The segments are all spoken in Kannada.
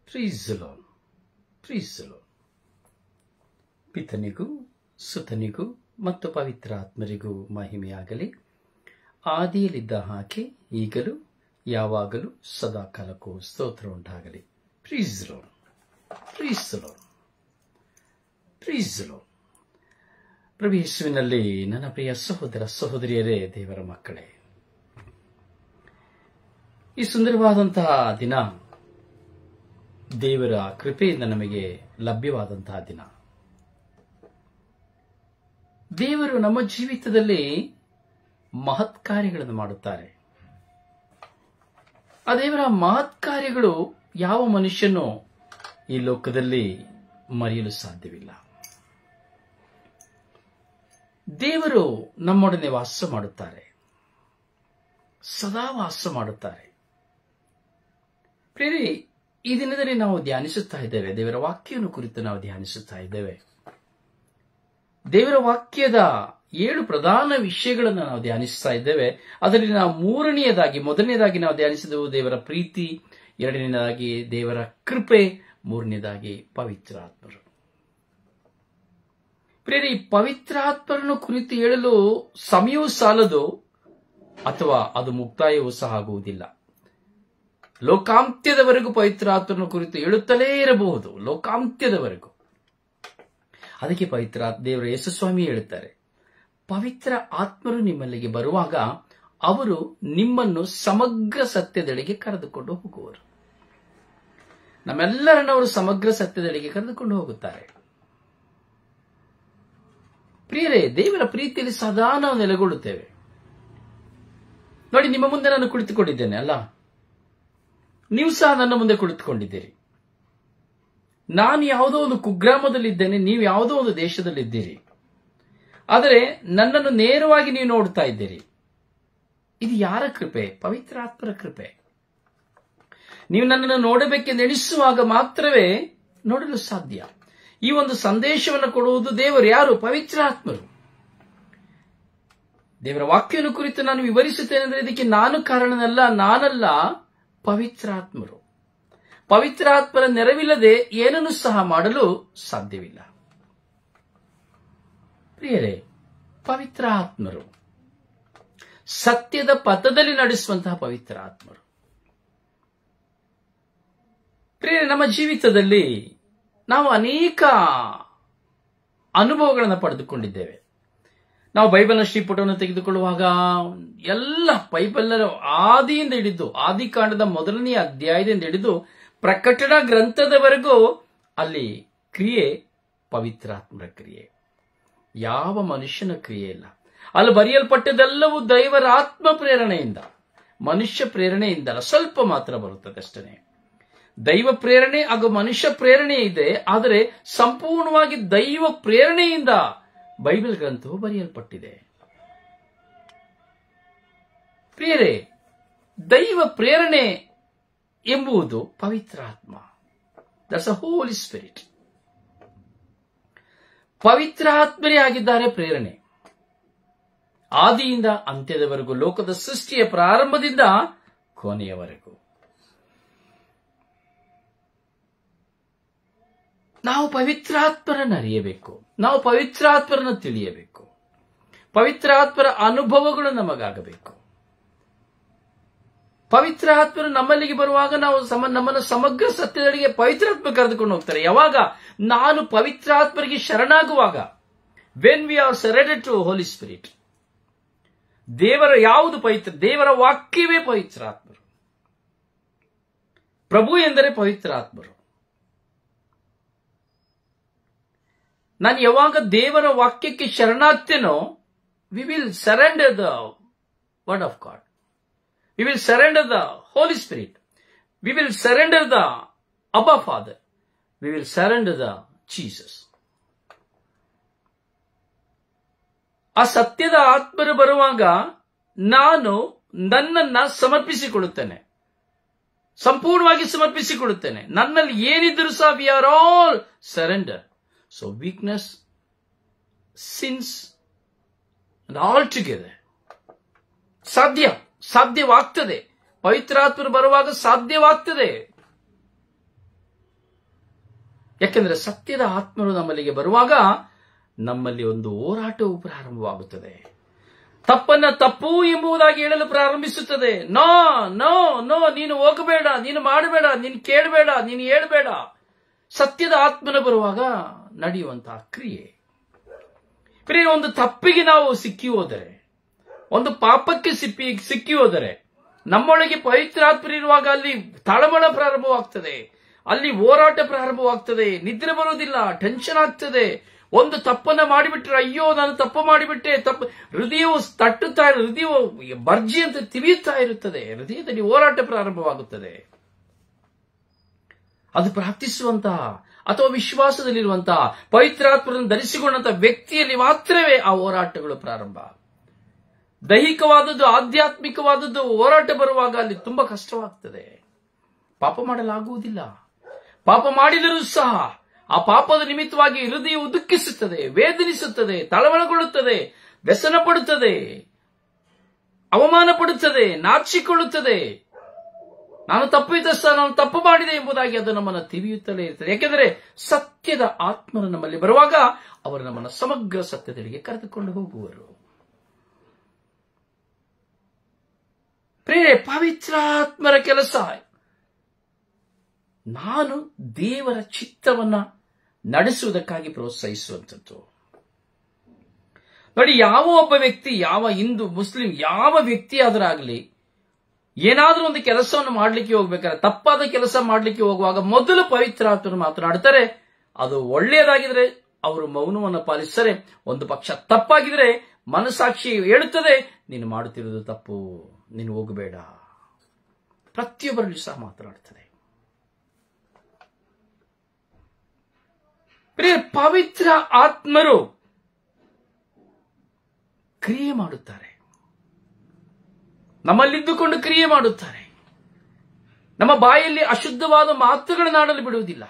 ಪ್ರೀಸ್ the Lord, praise the lord. ಪಿತನಿಗೂ ಸುತನಿಗೂ ಮತ್ತು ಪವಿತ್ರ ಆತ್ಮರಿಗೂ ಮಹಿಮೆಯಾಗಲಿ. ಆದಿಯಲ್ಲಿದ್ದ ಹಾಗೆ ಈಗಲೂ ಯಾವಾಗಲೂ ಸದಾಕಾಲಕ್ಕೂ ಸ್ತೋತ್ರ ಉಂಟಾಗಲಿ. Praise the Lord, praise the Lord, praise the Lord. ಪ್ರಭು ಯೇಸುವಿನಲ್ಲಿ ನನ್ನ ಪ್ರಿಯ ಸಹೋದರ ಸಹೋದರಿಯರೇ, ದೇವರ ಮಕ್ಕಳೇ, ಈ ಸುಂದರವಾದಂತಹ ದಿನ ದೇವರ ಕೃಪೆಯಿಂದ ನಮಗೆ ಲಭ್ಯವಾದಂತಹ ದಿನ. ದೇವರು ನಮ್ಮ ಜೀವಿತದಲ್ಲಿ ಮಹತ್ ಕಾರ್ಯಗಳನ್ನು ಮಾಡುತ್ತಾರೆ. ಆ ದೇವರ ಮಹತ್ ಕಾರ್ಯಗಳು ಯಾವ ಮನುಷ್ಯನೂ ಈ ಲೋಕದಲ್ಲಿ ಮರೆಯಲು ಸಾಧ್ಯವಿಲ್ಲ. ದೇವರು ನಮ್ಮೊಡನೆ ವಾಸ ಮಾಡುತ್ತಾರೆ, ಸದಾ ವಾಸ ಮಾಡುತ್ತಾರೆ. ಪ್ರಿಯರೇ, ಈ ದಿನದಲ್ಲಿ ನಾವು ಧ್ಯಾನಿಸುತ್ತಾ ಇದ್ದೇವೆ, ದೇವರ ವಾಕ್ಯವನ್ನು ಕುರಿತು ನಾವು ಧ್ಯಾನಿಸುತ್ತಾ ಇದ್ದೇವೆ. ದೇವರ ವಾಕ್ಯದ 7 ಪ್ರಧಾನ ವಿಷಯಗಳನ್ನು ನಾವು ಧ್ಯಾನಿಸುತ್ತಾ ಇದ್ದೇವೆ. ಅದರಲ್ಲಿ ನಾವು ಮೊದಲನೇದಾಗಿ ನಾವು ಧ್ಯಾನಿಸಿದೆವು ದೇವರ ಪ್ರೀತಿ, ಎರಡನೇದಾಗಿ ದೇವರ ಕೃಪೆ, ಮೂರನೇದಾಗಿ ಪವಿತ್ರಾತ್ಮರು. ಪ್ರಿಯರೇ, ಈ ಪವಿತ್ರಾತ್ಮರನ್ನು ಕುರಿತು ಹೇಳಲು ಸಮಯವೂ ಸಾಲದು, ಅಥವಾ ಅದು ಮುಕ್ತಾಯವೂ ಸಹ ಆಗುವುದಿಲ್ಲ. ಲೋಕಾಂತ್ಯದವರೆಗೂ ಪವಿತ್ರಾತ್ಮನ ಕುರಿತು ಹೇಳುತ್ತಲೇ ಇರಬಹುದು, ಲೋಕಾಂತ್ಯದವರೆಗೂ. ಅದಕ್ಕೆ ದೇವರ ಯೇಸುಸ್ವಾಮಿ ಹೇಳುತ್ತಾರೆ, ಪವಿತ್ರ ಆತ್ಮರು ನಿಮ್ಮಲ್ಲಿಗೆ ಬರುವಾಗ ಅವರು ನಿಮ್ಮನ್ನು ಸಮಗ್ರ ಸತ್ಯದೆಡೆಗೆ ಕರೆದುಕೊಂಡು ಹೋಗುವರು. ನಮ್ಮೆಲ್ಲರನ್ನು ಅವರು ಸಮಗ್ರ ಸತ್ಯದೆಡೆಗೆ ಕರೆದುಕೊಂಡು ಹೋಗುತ್ತಾರೆ. ಪ್ರಿಯರೇ, ದೇವರ ಪ್ರೀತಿಯಲ್ಲಿ ಸದಾ ನಾವು ನೆಲೆಗೊಳ್ಳುತ್ತೇವೆ. ನೋಡಿ, ನಿಮ್ಮ ಮುಂದೆ ನಾನು ಕುಳಿತುಕೊಂಡಿದ್ದೇನೆ ಅಲ್ಲ, ನೀವು ಸಹ ನನ್ನ ಮುಂದೆ ಕುಳಿತುಕೊಂಡಿದ್ದೀರಿ. ನಾನು ಯಾವುದೋ ಒಂದು ಕುಗ್ರಾಮದಲ್ಲಿದ್ದೇನೆ, ನೀವು ಯಾವುದೋ ಒಂದು ದೇಶದಲ್ಲಿದ್ದೀರಿ. ಆದರೆ ನನ್ನನ್ನು ನೇರವಾಗಿ ನೀವು ನೋಡ್ತಾ ಇದ್ದೀರಿ. ಇದು ಯಾರ ಕೃಪೆ? ಪವಿತ್ರಾತ್ಮರ ಕೃಪೆ. ನೀವು ನನ್ನನ್ನು ನೋಡಬೇಕೆಂದು ಎಣಿಸುವಾಗ ಮಾತ್ರವೇ ನೋಡಲು ಸಾಧ್ಯ. ಈ ಒಂದು ಸಂದೇಶವನ್ನು ಕೊಡುವುದು ದೇವರು. ಯಾರು? ಪವಿತ್ರಾತ್ಮರು. ದೇವರ ವಾಕ್ಯವನ್ನು ಕುರಿತು ನಾನು ವಿವರಿಸುತ್ತೇನೆ ಅಂದರೆ ಇದಕ್ಕೆ ನಾನಲ್ಲ, ಪವಿತ್ರಾತ್ಮರು. ಪವಿತ್ರಾತ್ಮರ ನೆರವಿಲ್ಲದೆ ಏನನ್ನು ಸಹ ಮಾಡಲು ಸಾಧ್ಯವಿಲ್ಲ. ಪ್ರಿಯರೇ, ಪವಿತ್ರಾತ್ಮರು ಸತ್ಯದ ಪಥದಲ್ಲಿ ನಡೆಸುವಂತಹ ಪವಿತ್ರಾತ್ಮರು. ಪ್ರಿಯರೇ, ನಮ್ಮ ಜೀವಿತದಲ್ಲಿ ನಾವು ಅನೇಕ ಅನುಭವಗಳನ್ನು ಪಡೆದುಕೊಂಡಿದ್ದೇವೆ. ನಾವು ಬೈಬಲ್ನ ಶ್ರೀಪುಟವನ್ನು ತೆಗೆದುಕೊಳ್ಳುವಾಗ ಎಲ್ಲ ಬೈಬಲ್ನ ಆದಿಯಿಂದ ಹಿಡಿದು, ಆದಿಕಾಂಡದ 1ನೇ ಅಧ್ಯಾಯದಿಂದ ಹಿಡಿದು ಪ್ರಕಟಣಾ ಗ್ರಂಥದವರೆಗೂ ಅಲ್ಲಿ ಕ್ರಿಯೆ ಪವಿತ್ರಾತ್ಮರ ಕ್ರಿಯೆ. ಯಾವ ಮನುಷ್ಯನ ಕ್ರಿಯೆ ಇಲ್ಲ. ಅಲ್ಲಿ ಬರೆಯಲ್ಪಟ್ಟದೆಲ್ಲವೂ ದೈವರ ಆತ್ಮ ಪ್ರೇರಣೆಯಿಂದ, ಮನುಷ್ಯ ಪ್ರೇರಣೆಯಿಂದಲ್ಲ. ಸ್ವಲ್ಪ ಮಾತ್ರ ಬರುತ್ತದೆ ಅಷ್ಟೇ. ದೈವ ಪ್ರೇರಣೆ ಹಾಗೂ ಮನುಷ್ಯ ಪ್ರೇರಣೆ ಇದೆ, ಆದರೆ ಸಂಪೂರ್ಣವಾಗಿ ದೈವ ಪ್ರೇರಣೆಯಿಂದ ಬೈಬಲ್ ಗ್ರಂಥವು ಬರೆಯಲ್ಪಟ್ಟಿದೆ. ಪ್ರಿಯರೇ, ದೈವ ಪ್ರೇರಣೆ ಎಂಬುದು ಪವಿತ್ರಾತ್ಮ. That's a Holi spirit. ಪವಿತ್ರಾತ್ಮರೇ ಆಗಿದ್ದಾರೆ ಪ್ರೇರಣೆ. ಆದಿಯಿಂದ ಅಂತ್ಯದವರೆಗೂ, ಲೋಕದ ಸೃಷ್ಟಿಯ ಪ್ರಾರಂಭದಿಂದ ಕೊನೆಯವರೆಗೂ ನಾವು ಪವಿತ್ರಾತ್ಮರನ್ನು ಅರಿಯಬೇಕು, ನಾವು ಪವಿತ್ರಾತ್ಮರನ್ನು ತಿಳಿಯಬೇಕು. ಪವಿತ್ರಾತ್ಮರ ಅನುಭವಗಳು ನಮಗಾಗಬೇಕು. ಪವಿತ್ರಾತ್ಮರು ನಮ್ಮಲ್ಲಿಗೆ ಬರುವಾಗ ನಾವು ನಮ್ಮನ್ನು ಸಮಗ್ರ ಸತ್ಯದಲ್ಲಿಗೆ ಪವಿತ್ರಾತ್ಮ ಕರೆದುಕೊಂಡು ಹೋಗ್ತಾರೆ. ಯಾವಾಗ? ನಾನು ಪವಿತ್ರಾತ್ಮರಿಗೆ ಶರಣಾಗುವಾಗ. When we are surrendered to Holy Spirit. ಯಾವುದು ಪವಿತ್ರ? ದೇವರ ವಾಕ್ಯವೇ ಪವಿತ್ರಾತ್ಮರು. ಪ್ರಭು ಎಂದರೆ ಪವಿತ್ರಾತ್ಮರು. ನಾನು ಯಾವಾಗ ದೇವರ ವಾಕ್ಯಕ್ಕೆ ಶರಣಾಗ್ತೇನೋ, we will surrender the word of God. We will surrender the Holy Spirit. We will surrender the Abba Father. We will surrender the Jesus. ಆ ಸತ್ಯದ ಆತ್ಮರು ಬರುವಾಗ ನಾನು ನನ್ನನ್ನ ಸಮರ್ಪಿಸಿಕೊಳ್ಳುತ್ತೇನೆ, ಸಂಪೂರ್ಣವಾಗಿ ಸಮರ್ಪಿಸಿಕೊಳ್ಳುತ್ತೇನೆ. ನನ್ನಲ್ಲಿ ಏನಿದ್ದರೂ ಸಹ we are all surrender. So weakness, sins, and all together. ಸಾಧ್ಯವಾಗ್ತದೆ. ಪವಿತ್ರಾತ್ಮರು ಬರುವಾಗ ಸಾಧ್ಯವಾಗ್ತದೆ. ಯಾಕೆಂದ್ರೆ ಸತ್ಯದ ಆತ್ಮರು ನಮ್ಮಲ್ಲಿಗೆ ಬರುವಾಗ ನಮ್ಮಲ್ಲಿ ಒಂದು ಹೋರಾಟವು ಪ್ರಾರಂಭವಾಗುತ್ತದೆ. ತಪ್ಪನ್ನ ತಪ್ಪು ಎಂಬುದಾಗಿ ಹೇಳಲು ಪ್ರಾರಂಭಿಸುತ್ತದೆ. ನೋ ನೋ ನೋ, ನೀನು ಹೋಗಬೇಡ, ನೀನು ಮಾಡಬೇಡ, ನೀನು ಕೇಳಬೇಡ, ನೀನು ಹೇಳಬೇಡ. ಸತ್ಯದ ಆತ್ಮನ ಬರುವಾಗ ನಡೆಯುವಂತಹ ಕ್ರಿಯೆ. ಒಂದು ತಪ್ಪಿಗೆ ನಾವು ಸಿಕ್ಕಿ ಹೋದರೆ, ಒಂದು ಪಾಪಕ್ಕೆ ಸಿಕ್ಕಿ ಹೋದರೆ, ನಮ್ಮೊಳಗೆ ಪವಿತ್ರಾತ್ಮ ಇರುವಾಗ ಅಲ್ಲಿ ತಳಮಳ ಪ್ರಾರಂಭವಾಗ್ತದೆ, ಅಲ್ಲಿ ಹೋರಾಟ ಪ್ರಾರಂಭವಾಗ್ತದೆ, ನಿದ್ರೆ ಬರುವುದಿಲ್ಲ, ಟೆನ್ಷನ್ ಆಗ್ತದೆ. ಒಂದು ತಪ್ಪನ್ನ ಮಾಡಿಬಿಟ್ರೆ, ಅಯ್ಯೋ ನಾನು ತಪ್ಪು ಮಾಡಿಬಿಟ್ಟೆ, ಹೃದಯವು ತಟ್ಟುತ್ತಾ, ಹೃದಯವು ಬರ್ಜಿ ಅಂತ ತಿವಿಯುತ್ತಾ ಇರುತ್ತದೆ, ಹೃದಯದಲ್ಲಿ ಹೋರಾಟ ಪ್ರಾರಂಭವಾಗುತ್ತದೆ. ಅದು ಪ್ರಾರ್ಥಿಸುವಂತಹ ಅಥವಾ ವಿಶ್ವಾಸದಲ್ಲಿರುವಂತಹ ಪವಿತ್ರಾತ್ಮರನ್ನು ಧರಿಸಿಕೊಂಡಂತಹ ವ್ಯಕ್ತಿಯಲ್ಲಿ ಮಾತ್ರವೇ ಆ ಹೋರಾಟಗಳು ಪ್ರಾರಂಭ. ದೈಹಿಕವಾದದ್ದು, ಆಧ್ಯಾತ್ಮಿಕವಾದದ್ದು ಹೋರಾಟ ಬರುವಾಗ ಅಲ್ಲಿ ತುಂಬಾ ಕಷ್ಟವಾಗ್ತದೆ. ಪಾಪ ಮಾಡಲಾಗುವುದಿಲ್ಲ. ಪಾಪ ಮಾಡಿದರೂ ಸಹ ಆ ಪಾಪದ ನಿಮಿತ್ತವಾಗಿ ಹೃದಯವು ದುಃಖಿಸುತ್ತದೆ, ವೇದನಿಸುತ್ತದೆ, ತಳಮಳಗೊಳ್ಳುತ್ತದೆ, ವ್ಯಸನ ಪಡುತ್ತದೆ, ಅವಮಾನ ಪಡುತ್ತದೆ, ನಾಚಿಕೊಳ್ಳುತ್ತದೆ. ನಾನು ತಪ್ಪಿತಸ್ಥ, ನಾನು ತಪ್ಪು ಮಾಡಿದೆ ಎಂಬುದಾಗಿ ಅದು ನಮ್ಮನ್ನು ತಿವಿಯುತ್ತಲೇ ಇರ್ತದೆ. ಯಾಕೆಂದರೆ ಸತ್ಯದ ಆತ್ಮರು ನಮ್ಮಲ್ಲಿ ಬರುವಾಗ ಅವರು ನಮ್ಮನ್ನು ಸಮಗ್ರ ಸತ್ಯದಲ್ಲಿಗೆ ಕರೆದುಕೊಂಡು ಹೋಗುವರು. ಪ್ರಿಯರೇ, ಪವಿತ್ರಾತ್ಮರ ಕೆಲಸ, ನಾನು ದೇವರ ಚಿತ್ತವನ್ನ ನಡೆಸುವುದಕ್ಕಾಗಿ ಪ್ರೋತ್ಸಾಹಿಸುವಂಥದ್ದು. ನೋಡಿ, ಯಾವ ಒಬ್ಬ ವ್ಯಕ್ತಿ, ಯಾವ ಹಿಂದೂ, ಮುಸ್ಲಿಂ, ಯಾವ ವ್ಯಕ್ತಿ ಆದರಾಗಲಿ ಏನಾದ್ರೂ ಒಂದು ಕೆಲಸವನ್ನು ಮಾಡಲಿಕ್ಕೆ ಹೋಗ್ಬೇಕಾದ್ರೆ, ತಪ್ಪಾದ ಕೆಲಸ ಮಾಡಲಿಕ್ಕೆ ಹೋಗುವಾಗ ಮೊದಲು ಪವಿತ್ರಾತ್ಮರು ಮಾತನಾಡ್ತಾರೆ. ಅದು ಒಳ್ಳೆಯದಾಗಿದ್ರೆ ಅವರು ಮೌನವನ್ನು ಪಾಲಿಸ್ತಾರೆ. ಒಂದು ಪಕ್ಷ ತಪ್ಪಾಗಿದ್ರೆ ಮನಸ್ಸಾಕ್ಷಿ ಹೇಳುತ್ತದೆ, ನೀನು ಮಾಡುತ್ತಿರುವುದು ತಪ್ಪು, ನೀನು ಹೋಗಬೇಡ. ಪ್ರತಿಯೊಬ್ಬರಲ್ಲಿ ಸಹ ಮಾತನಾಡುತ್ತದೆ. ಪವಿತ್ರ ಆತ್ಮರು ಕ್ರಿಯೆ ಮಾಡುತ್ತಾರೆ, ನಮ್ಮಲ್ಲಿದ್ದುಕೊಂಡು ಕ್ರಿಯೆ ಮಾಡುತ್ತಾರೆ. ನಮ್ಮ ಬಾಯಲ್ಲಿ ಅಶುದ್ಧವಾದ ಮಾತುಗಳನ್ನಾಡಲು ಬಿಡುವುದಿಲ್ಲ.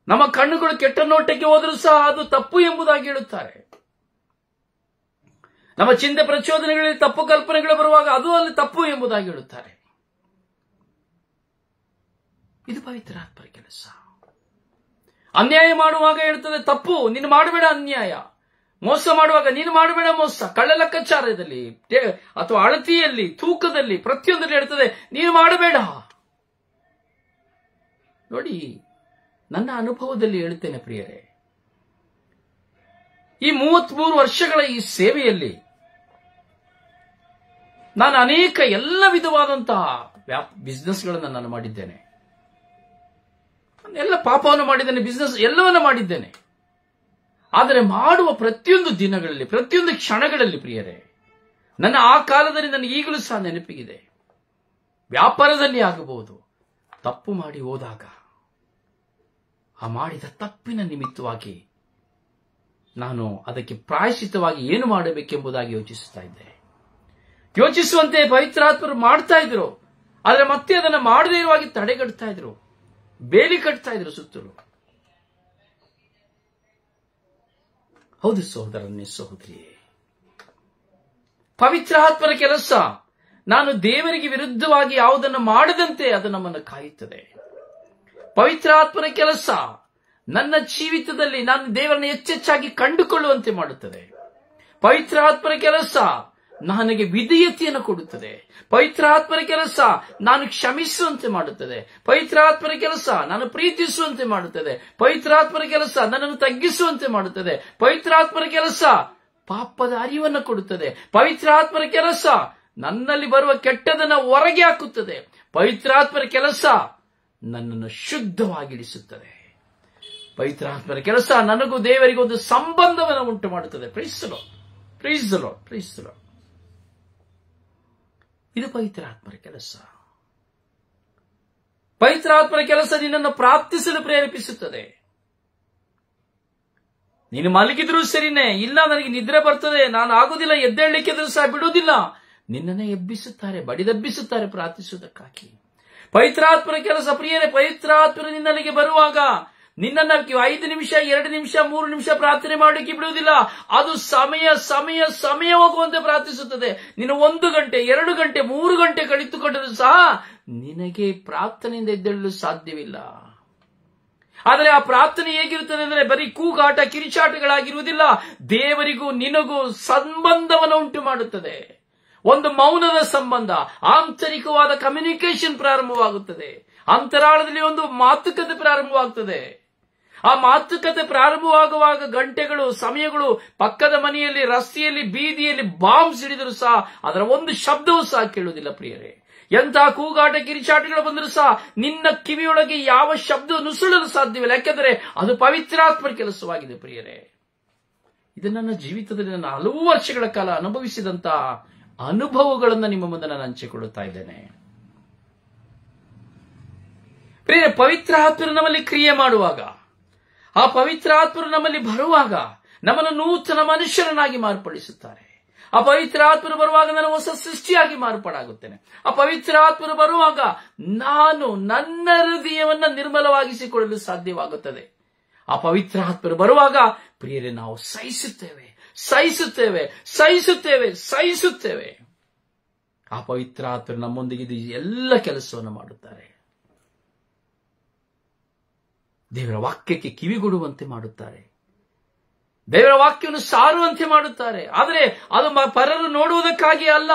ನಮ್ಮ ಕಣ್ಣುಗಳು ಕೆಟ್ಟ ನೋಟಕ್ಕೆ ಹೋದರೂ ಸಹ ಅದು ತಪ್ಪು ಎಂಬುದಾಗಿ ಹೇಳುತ್ತಾರೆ. ನಮ್ಮ ಚಿಂತೆ ಪ್ರಚೋದನೆಗಳಲ್ಲಿ ತಪ್ಪು ಕಲ್ಪನೆಗಳು ಬರುವಾಗ ಅದು ಅಲ್ಲಿ ತಪ್ಪು ಎಂಬುದಾಗಿ ಹೇಳುತ್ತಾರೆ. ಇದು ಪವಿತ್ರಾತ್ಮರ ಕೆಲಸ. ಅನ್ಯಾಯ ಮಾಡುವಾಗ ಹೇಳ್ತದೆ ತಪ್ಪು, ನೀನು ಮಾಡಬೇಡ ಅನ್ಯಾಯ. ಮೋಸ ಮಾಡುವಾಗ ನೀನು ಮಾಡಬೇಡ ಮೋಸ. ಕಳ್ಳ ಲೆಕ್ಕಾಚಾರದಲ್ಲಿ ಅಥವಾ ಅಳತೆಯಲ್ಲಿ, ತೂಕದಲ್ಲಿ, ಪ್ರತಿಯೊಂದರಲ್ಲಿ ಹೇಳ್ತದೆ ನೀನು ಮಾಡಬೇಡ. ನೋಡಿ, ನನ್ನ ಅನುಭವದಲ್ಲಿ ಹೇಳುತ್ತೇನೆ ಪ್ರಿಯರೇ, ಈ 33 ವರ್ಷಗಳ ಈ ಸೇವೆಯಲ್ಲಿ ನಾನು ಅನೇಕ ಎಲ್ಲ ವಿಧವಾದಂತಹ ಬಿಸ್ನೆಸ್ಗಳನ್ನು ನಾನು ಮಾಡಿದ್ದೇನೆ. ಎಲ್ಲ ಪಾಪವನ್ನು ಮಾಡಿದ್ದೇನೆ, ಬಿಸ್ನೆಸ್ ಎಲ್ಲವನ್ನ ಮಾಡಿದ್ದೇನೆ. ಆದರೆ ಮಾಡುವ ಪ್ರತಿಯೊಂದು ದಿನಗಳಲ್ಲಿ, ಪ್ರತಿಯೊಂದು ಕ್ಷಣಗಳಲ್ಲಿ ಪ್ರಿಯರೇ, ನನ್ನ ಆ ಕಾಲದಲ್ಲಿ ನನಗೆ ಈಗಲೂ ಸಹ ನೆನಪಿಗಿದೆ. ವ್ಯಾಪಾರದಲ್ಲಿ ಆಗಬಹುದು, ತಪ್ಪು ಮಾಡಿ ಹೋದಾಗ ಆ ಮಾಡಿದ ತಪ್ಪಿನ ನಿಮಿತ್ತವಾಗಿ ನಾನು ಅದಕ್ಕೆ ಪ್ರಾಯಶ್ಚಿತ್ತವಾಗಿ ಏನು ಮಾಡಬೇಕೆಂಬುದಾಗಿ ಯೋಚಿಸುತ್ತಾ ಇದ್ದೆ. ಯೋಚಿಸುವಂತೆ ಪವಿತ್ರಾತ್ಮರು ಮಾಡ್ತಾ ಇದ್ರು, ಆದರೆ ಮತ್ತೆ ಅದನ್ನು ಮಾಡದೇ ಇರುವಾಗಿ ತಡೆಗಟ್ತಾ ಇದ್ರು, ಬೇಲಿ ಕಟ್ತಾ ಇದ್ರು ಸುತ್ತಲೂ. ಹೌದು ಸಹೋದರನೇ, ಸಹೋದರಿಯೇ, ಪವಿತ್ರಾತ್ಮರ ಕೆಲಸ, ನಾನು ದೇವರಿಗೆ ವಿರುದ್ಧವಾಗಿ ಯಾವುದನ್ನು ಮಾಡದಂತೆ ಅದು ನಮ್ಮನ್ನು ಕಾಯುತ್ತದೆ. ಪವಿತ್ರಾತ್ಮರ ಕೆಲಸ ನನ್ನ ಜೀವಿತದಲ್ಲಿ ನಾನು ದೇವರನ್ನು ಹೆಚ್ಚೆಚ್ಚಾಗಿ ಕಂಡುಕೊಳ್ಳುವಂತೆ ಮಾಡುತ್ತದೆ. ಪವಿತ್ರಾತ್ಮರ ಕೆಲಸ ನನಗೆ ವಿಧೇಯತೆಯನ್ನು ಕೊಡುತ್ತದೆ. ಪವಿತ್ರಾತ್ಮರ ಕೆಲಸ ನಾನು ಕ್ಷಮಿಸುವಂತೆ ಮಾಡುತ್ತದೆ. ಪವಿತ್ರಾತ್ಮರ ಕೆಲಸ ನಾನು ಪ್ರೀತಿಸುವಂತೆ ಮಾಡುತ್ತದೆ. ಪವಿತ್ರಾತ್ಮರ ಕೆಲಸ ನನ್ನನ್ನು ತಗ್ಗಿಸುವಂತೆ ಮಾಡುತ್ತದೆ. ಪವಿತ್ರಾತ್ಮರ ಕೆಲಸ ಪಾಪದ ಅರಿವನ್ನು ಕೊಡುತ್ತದೆ. ಪವಿತ್ರಾತ್ಮರ ಕೆಲಸ ನನ್ನಲ್ಲಿ ಬರುವ ಕೆಟ್ಟದನ್ನು ಹೊರಗೆ ಹಾಕುತ್ತದೆ. ಪವಿತ್ರಾತ್ಮರ ಕೆಲಸ ನನ್ನನ್ನು ಶುದ್ಧವಾಗಿಡಿಸುತ್ತದೆ. ಪವಿತ್ರಾತ್ಮರ ಕೆಲಸ ನನಗೂ ದೇವರಿಗೆ ಒಂದು ಸಂಬಂಧವನ್ನು ಉಂಟು ಮಾಡುತ್ತದೆ. Praise the Lord, praise the Lord, praise the Lord. ಇದು ಪವಿತ್ರಾತ್ಮರ ಕೆಲಸ. ಪವಿತ್ರಾತ್ಮರ ಕೆಲಸ ನಿನ್ನನ್ನು ಪ್ರಾರ್ಥಿಸಲು ಪ್ರೇರೇಪಿಸುತ್ತದೆ. ನೀನು ಮಲಗಿದ್ರೂ ಸರಿನೇ, ಇಲ್ಲ ನನಗೆ ನಿದ್ರೆ ಬರ್ತದೆ, ನಾನು ಆಗುದಿಲ್ಲ, ಎದ್ದೇಳಲಿಕ್ಕಿದ್ರೂ ಸಹ ಬಿಡುವುದಿಲ್ಲ, ನಿನ್ನನ್ನೇ ಎಬ್ಬಿಸುತ್ತಾರೆ, ಬಡಿದೆಬ್ಬಿಸುತ್ತಾರೆ ಪ್ರಾರ್ಥಿಸುವುದಕ್ಕಾಗಿ. ಪವಿತ್ರಾತ್ಮರ ಕೆಲಸ ಪ್ರಿಯರೇ, ಪವಿತ್ರಾತ್ಮರು ನಿನ್ನಲ್ಲಿಗೆ ಬರುವಾಗ ನಿನ್ನನ್ನು 5 ನಿಮಿಷ 2 ನಿಮಿಷ 3 ನಿಮಿಷ ಪ್ರಾರ್ಥನೆ ಮಾಡಲಿಕ್ಕೆ ಬಿಡುವುದಿಲ್ಲ. ಅದು ಸಮಯ ಹೋಗುವಂತೆ ಪ್ರಾರ್ಥಿಸುತ್ತದೆ. ನೀನು 1 ಗಂಟೆ 2 ಗಂಟೆ 3 ಗಂಟೆ ಕಳಿತುಕೊಂಡರೂ ಸಹ ನಿನಗೆ ಪ್ರಾರ್ಥನೆಯಿಂದ ಎದ್ದೇಳಲು ಸಾಧ್ಯವಿಲ್ಲ. ಆದರೆ ಆ ಪ್ರಾರ್ಥನೆ ಹೇಗಿರುತ್ತದೆ ಅಂದರೆ ಬರೀ ಕೂಗಾಟ ಕಿರಿಚಾಟಗಳಾಗಿರುವುದಿಲ್ಲ. ದೇವರಿಗೂ ನಿನಗೂ ಸಂಬಂಧವನ್ನು ಉಂಟು ಮಾಡುತ್ತದೆ. ಒಂದು ಮೌನದ ಸಂಬಂಧ, ಆಂತರಿಕವಾದ ಕಮ್ಯುನಿಕೇಶನ್ ಪ್ರಾರಂಭವಾಗುತ್ತದೆ. ಅಂತರಾಳದಲ್ಲಿ ಒಂದು ಮಾತುಕತೆ ಪ್ರಾರಂಭವಾಗುತ್ತದೆ. ಆ ಮಾತುಕತೆ ಪ್ರಾರಂಭವಾಗುವಾಗ ಗಂಟೆಗಳು, ಸಮಯಗಳು, ಪಕ್ಕದ ಮನೆಯಲ್ಲಿ, ರಸ್ತೆಯಲ್ಲಿ, ಬೀದಿಯಲ್ಲಿ ಬಾಂಬ್ ಸಿಡಿದರೂ ಸಹ ಅದರ ಒಂದು ಶಬ್ದವೂ ಸಹ ಕೇಳುವುದಿಲ್ಲ ಪ್ರಿಯರೇ. ಎಂಥ ಕೂಗಾಟ ಕಿರಿಚಾಟಗಳು ಬಂದರೂ ಸಹ ನಿನ್ನ ಕಿವಿಯೊಳಗೆ ಯಾವ ಶಬ್ದ ನುಸುಳಲು ಸಾಧ್ಯವಿಲ್ಲ. ಯಾಕೆಂದರೆ ಅದು ಪವಿತ್ರಾತ್ಮರ ಕೆಲಸವಾಗಿದೆ ಪ್ರಿಯರೇ. ಇದು ನನ್ನ ಜೀವಿತದಲ್ಲಿ ನನ್ನ ಹಲವು ವರ್ಷಗಳ ಕಾಲ ಅನುಭವಿಸಿದಂತ ಅನುಭವಗಳನ್ನು ನಿಮ್ಮ ಮುಂದೆ ನಾನು ಹಂಚಿಕೊಳ್ಳುತ್ತಾ ಇದ್ದೇನೆ ಪ್ರಿಯರೇ. ಪವಿತ್ರಾತ್ಮರು ನಮ್ಮಲ್ಲಿ ಕ್ರಿಯೆ ಮಾಡುವಾಗ, ಆ ಪವಿತ್ರಾತ್ಮರು ನಮ್ಮಲ್ಲಿ ಬರುವಾಗ ನಮ್ಮನ್ನು ನೂತನ ಮನುಷ್ಯರನ್ನಾಗಿ ಮಾರ್ಪಡಿಸುತ್ತಾರೆ. ಆ ಪವಿತ್ರಾತ್ಮರು ಬರುವಾಗ ನಾನು ಹೊಸ ಸೃಷ್ಟಿಯಾಗಿ ಮಾರ್ಪಾಡಾಗುತ್ತೇನೆ. ಆ ಪವಿತ್ರಾತ್ಮರು ಬರುವಾಗ ನಾನು ನನ್ನ ಹೃದಯವನ್ನ ನಿರ್ಮಲವಾಗಿಸಿಕೊಳ್ಳಲು ಸಾಧ್ಯವಾಗುತ್ತದೆ. ಆ ಪವಿತ್ರಾತ್ಮರು ಬರುವಾಗ ಪ್ರಿಯರೇ ನಾವು ಸಹಿಸುತ್ತೇವೆ. ಆ ಪವಿತ್ರಾತ್ಮರು ನಮ್ಮೊಂದಿಗೆ ಎಲ್ಲ ಕೆಲಸವನ್ನು ಮಾಡುತ್ತಾರೆ. ದೇವರ ವಾಕ್ಯಕ್ಕೆ ಕಿವಿಗೊಡುವಂತೆ ಮಾಡುತ್ತಾರೆ. ದೇವರ ವಾಕ್ಯವನ್ನು ಸಾರುವಂತೆ ಮಾಡುತ್ತಾರೆ. ಆದರೆ ಅದು ಪರರು ನೋಡುವುದಕ್ಕಾಗಿ ಅಲ್ಲ.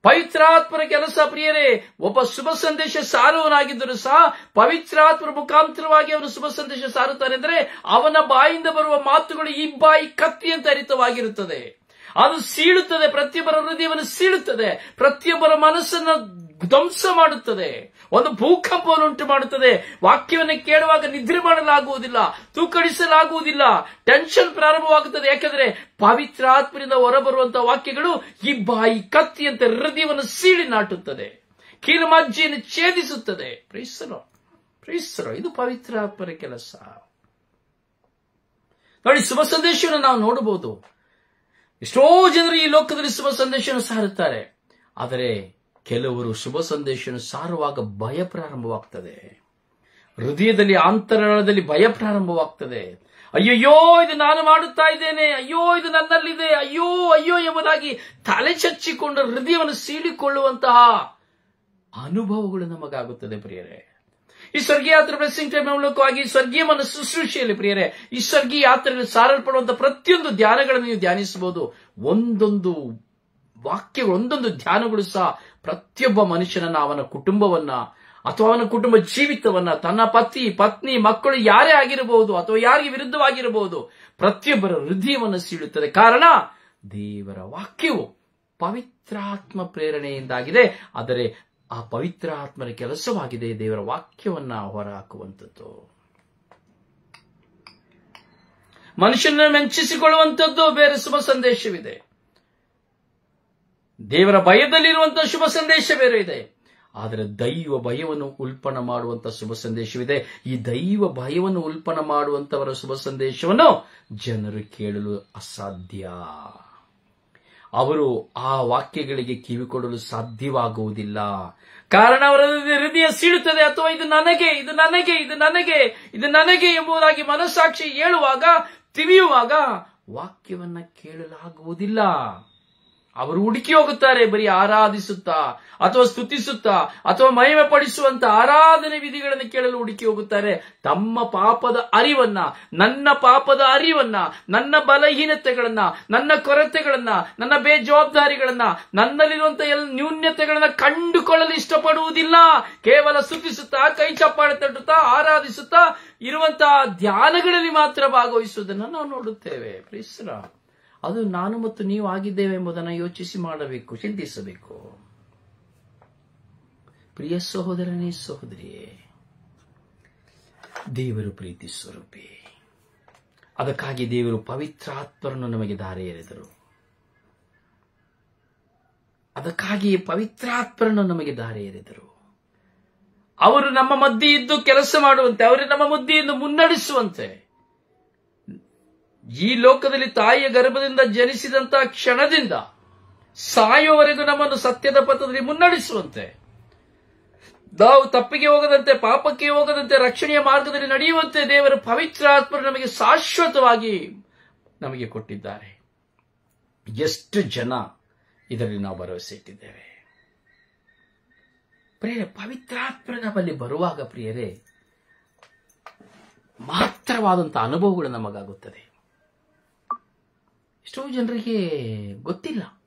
ಪವಿತ್ರಾತ್ಮರ ಕೆಲಸ ಪ್ರಿಯರೇ, ಒಬ್ಬ ಶುಭ ಸಂದೇಶ ಸಾರುವನಾಗಿದ್ದರೂ ಸಹ ಪವಿತ್ರಾತ್ಮರ ಮುಖಾಂತರವಾಗಿ ಅವನು ಶುಭ ಸಂದೇಶ ಸಾರುತ್ತಾನೆ ಅಂದರೆ ಅವನ ಬಾಯಿಂದ ಬರುವ ಮಾತುಗಳು ಈ ಬಾಯಿ ಕತ್ತಿಯಂತೆ ಹರಿತವಾಗಿರುತ್ತದೆ. ಅದು ಸೀಳುತ್ತದೆ, ಪ್ರತಿಯೊಬ್ಬರ ಹೃದಯವನ್ನು ಸೀಳುತ್ತದೆ, ಪ್ರತಿಯೊಬ್ಬರ ಮನಸ್ಸನ್ನು ಧ್ವಂಸ ಮಾಡುತ್ತದೆ, ಒಂದು ಭೂಕಂಪವನ್ನು ಉಂಟು ಮಾಡುತ್ತದೆ. ವಾಕ್ಯವನ್ನು ಕೇಳುವಾಗ ನಿದ್ರೆ ಮಾಡಲಾಗುವುದಿಲ್ಲ, ತೂಕಡಿಸಲಾಗುವುದಿಲ್ಲ, ಟೆನ್ಷನ್ ಪ್ರಾರಂಭವಾಗುತ್ತದೆ. ಯಾಕೆಂದರೆ ಪವಿತ್ರಾತ್ಮರಿಂದ ಹೊರಬರುವಂತಹ ವಾಕ್ಯಗಳು ಈ ಬಾಯಿ ಕತ್ತಿಯಂತೆ ಹೃದಯವನ್ನು ಸೀಳಿ ನಾಟುತ್ತದೆ, ಕೀಲಮಜ್ಜೆಯನ್ನು ಛೇದಿಸುತ್ತದೆ. ಪ್ರೀಸರೋ, ಇದು ಪವಿತ್ರಾತ್ಮರ ಕೆಲಸ. ನೋಡಿ, ಶುಭ ಸಂದೇಶವನ್ನು ನಾವು ನೋಡಬಹುದು. ಎಷ್ಟೋ ಜನರು ಈ ಲೋಕದಲ್ಲಿ ಶುಭ ಸಂದೇಶವನ್ನು ಸಾರುತ್ತಾರೆ. ಆದರೆ ಕೆಲವರು ಶುಭ ಸಂದೇಶವನ್ನು ಸಾರುವಾಗ ಭಯ ಪ್ರಾರಂಭವಾಗ್ತದೆ. ಹೃದಯದಲ್ಲಿ, ಅಂತರಾಳದಲ್ಲಿ ಭಯ ಪ್ರಾರಂಭವಾಗ್ತದೆ. ಅಯ್ಯಯ್ಯೋ, ಇದು ನಾನು ಮಾಡುತ್ತಾ ಇದ್ದೇನೆ, ಅಯ್ಯೋ ಇದು ನನ್ನಲ್ಲಿದೆ, ಅಯ್ಯೋ ಎಂಬುದಾಗಿ ತಲೆ ಚಚ್ಚಿಕೊಂಡು ಹೃದಯವನ್ನು ಸೀಳಿಕೊಳ್ಳುವಂತಹ ಅನುಭವಗಳು ನಮಗಾಗುತ್ತದೆ ಪ್ರಿಯರೇ. ಈ ಸ್ವರ್ಗೀಯ ಯಾತ್ರೆ ಬ್ಲೆಸ್ಸಿಂಗ್ ಟೈಮ್ ಮೂಲಕವಾಗಿ ಸ್ವರ್ಗೀಯ ಮನ ಶುಶ್ರೂಷೆಯಲ್ಲಿ ಪ್ರಿಯರೇ, ಈ ಸ್ವರ್ಗೀಯ ಯಾತ್ರೆಯಲ್ಲಿ ಸಾರಲ್ಪಡುವಂತಹ ಪ್ರತಿಯೊಂದು ಧ್ಯಾನಗಳನ್ನು ನೀವು ಧ್ಯಾನಿಸಬಹುದು. ಒಂದೊಂದು ವಾಕ್ಯಗಳು, ಒಂದೊಂದು ಧ್ಯಾನಗಳು ಸಹ ಪ್ರತಿಯೊಬ್ಬ ಮನುಷ್ಯನನ್ನ, ಅವನ ಕುಟುಂಬವನ್ನ ಅಥವಾ ಅವನ ಕುಟುಂಬ ಜೀವಿತವನ್ನ, ತನ್ನ ಪತಿ ಪತ್ನಿ ಮಕ್ಕಳು ಯಾರೇ ಆಗಿರಬಹುದು ಅಥವಾ ಯಾರಿಗೆ ವಿರುದ್ಧವಾಗಿರಬಹುದು, ಪ್ರತಿಯೊಬ್ಬರ ಹೃದಯವನ್ನು ಸೀಳುತ್ತದೆ. ಕಾರಣ ದೇವರ ವಾಕ್ಯವು ಪವಿತ್ರಾತ್ಮ ಪ್ರೇರಣೆಯಿಂದಾಗಿದೆ. ಆದರೆ ಆ ಪವಿತ್ರಾತ್ಮರ ಕೆಲಸವಾಗಿದೆ ದೇವರ ವಾಕ್ಯವನ್ನ ಹೊರಹಾಕುವಂಥದ್ದು, ಮನುಷ್ಯನನ್ನು ಮೆಚ್ಚಿಸಿಕೊಳ್ಳುವಂಥದ್ದು. ಬೇರೆ ಶುಭ ಸಂದೇಶವಿದೆ. ದೇವರ ಭಯದಲ್ಲಿರುವಂತಹ ಶುಭ ಸಂದೇಶ ಬೇರೆ ಇದೆ. ಆದರೆ ದೈವ ಭಯವನ್ನು ಉಲ್ಪಣ ಮಾಡುವಂತಹ ಶುಭ ಸಂದೇಶವಿದೆ. ಈ ದೈವ ಭಯವನ್ನು ಉಲ್ಪಣ ಮಾಡುವಂತವರ ಶುಭ ಸಂದೇಶವನ್ನು ಜನರು ಕೇಳಲು ಅಸಾಧ್ಯ. ಅವರು ಆ ವಾಕ್ಯಗಳಿಗೆ ಕಿವಿಕೊಡಲು ಸಾಧ್ಯವಾಗುವುದಿಲ್ಲ. ಕಾರಣ ಅವರ ಹೃದಯ ಸೀಳುತ್ತದೆ. ಅಥವಾ ಇದು ನನಗೆ ಎಂಬುದಾಗಿ ಮನಸ್ಸಾಕ್ಷಿ ಹೇಳುವಾಗ, ತಿವಿಯುವಾಗ ವಾಕ್ಯವನ್ನ ಕೇಳಲಾಗುವುದಿಲ್ಲ. ಅವರು ಹುಡುಕಿ ಹೋಗುತ್ತಾರೆ, ಬರೀ ಆರಾಧಿಸುತ್ತಾ ಅಥವಾ ಸ್ತುತಿಸುತ್ತಾ ಅಥವಾ ಮಹಿಮೆ ಪಡಿಸುವಂತ ಆರಾಧನೆ ವಿಧಿಗಳನ್ನು ಕೇಳಲು ಹುಡುಕಿ ಹೋಗುತ್ತಾರೆ. ತಮ್ಮ ಪಾಪದ ಅರಿವನ್ನ, ನನ್ನ ಪಾಪದ ಅರಿವನ್ನ, ನನ್ನ ಬಲಹೀನತೆಗಳನ್ನ, ನನ್ನ ಕೊರತೆಗಳನ್ನ, ನನ್ನ ಬೇಜವಾಬ್ದಾರಿಗಳನ್ನ, ನನ್ನಲ್ಲಿರುವಂತಹ ಎಲ್ಲ ನ್ಯೂನ್ಯತೆಗಳನ್ನ ಕಂಡುಕೊಳ್ಳಲು ಇಷ್ಟಪಡುವುದಿಲ್ಲ. ಕೇವಲ ಸ್ತುತಿಸುತ್ತಾ, ಕೈ ಚಪ್ಪಾಳೆ ತಟ್ಟುತ್ತಾ, ಆರಾಧಿಸುತ್ತಾ ಇರುವಂತಹ ಧ್ಯಾನಗಳಲ್ಲಿ ಮಾತ್ರ ಭಾಗವಹಿಸುವುದನ್ನು ನಾವು ನೋಡುತ್ತೇವೆ. ಪ್ರೀಸರ, ಅದು ನಾನು ಮತ್ತು ನೀವು ಆಗಿದ್ದೇವೆ ಎಂಬುದನ್ನು ಯೋಚಿಸಿ ಮಾಡಬೇಕು, ಚಿಂತಿಸಬೇಕು. ಪ್ರಿಯ ಸಹೋದರನೇ, ಸಹೋದರಿಯೇ, ದೇವರು ಪ್ರೀತಿ ಸ್ವರೂಪಿ. ಅದಕ್ಕಾಗಿ ದೇವರು ಪವಿತ್ರಾತ್ಮರನ್ನು ನಮಗೆ ದಾರಿ ಎರೆದರು. ಅವರು ನಮ್ಮ ಮಧ್ಯೆ ಇದ್ದು ಕೆಲಸ ಮಾಡುವಂತೆ, ಅವರು ನಮ್ಮ ಮಧ್ಯೆಯಿಂದ ಮುನ್ನಡೆಸುವಂತೆ, ಈ ಲೋಕದಲ್ಲಿ ತಾಯಿಯ ಗರ್ಭದಿಂದ ಜನಿಸಿದಂತಹ ಕ್ಷಣದಿಂದ ಸಾಯುವವರೆಗೂ ನಮ್ಮನ್ನು ಸತ್ಯದ ಪಥದಲ್ಲಿ ಮುನ್ನಡೆಸುವಂತೆ ನಾವು ತಪ್ಪಿಗೆ ಹೋಗದಂತೆ, ಪಾಪಕ್ಕೆ ಹೋಗದಂತೆ, ರಕ್ಷಣೆಯ ಮಾರ್ಗದಲ್ಲಿ ನಡೆಯುವಂತೆ ದೇವರ ಪವಿತ್ರ ಆತ್ಮರು ನಮಗೆ ಶಾಶ್ವತವಾಗಿ ನಮಗೆ ಕೊಟ್ಟಿದ್ದಾರೆ. ಎಷ್ಟು ಜನ ಇದರಲ್ಲಿ ನಾವು ಭರವಸೆ ಇಟ್ಟಿದ್ದೇವೆ? ಪ್ರಿಯರೇ, ಪವಿತ್ರಾತ್ಮ ನಮ್ಮಲ್ಲಿ ಬರುವಾಗ ಪ್ರಿಯರೇ ಮಾತ್ರವಾದಂತಹ ಅನುಭವಗಳು ನಮಗಾಗುತ್ತದೆ. ಎಷ್ಟೋ ಜನರಿಗೆ ಗೊತ್ತಿಲ್ಲ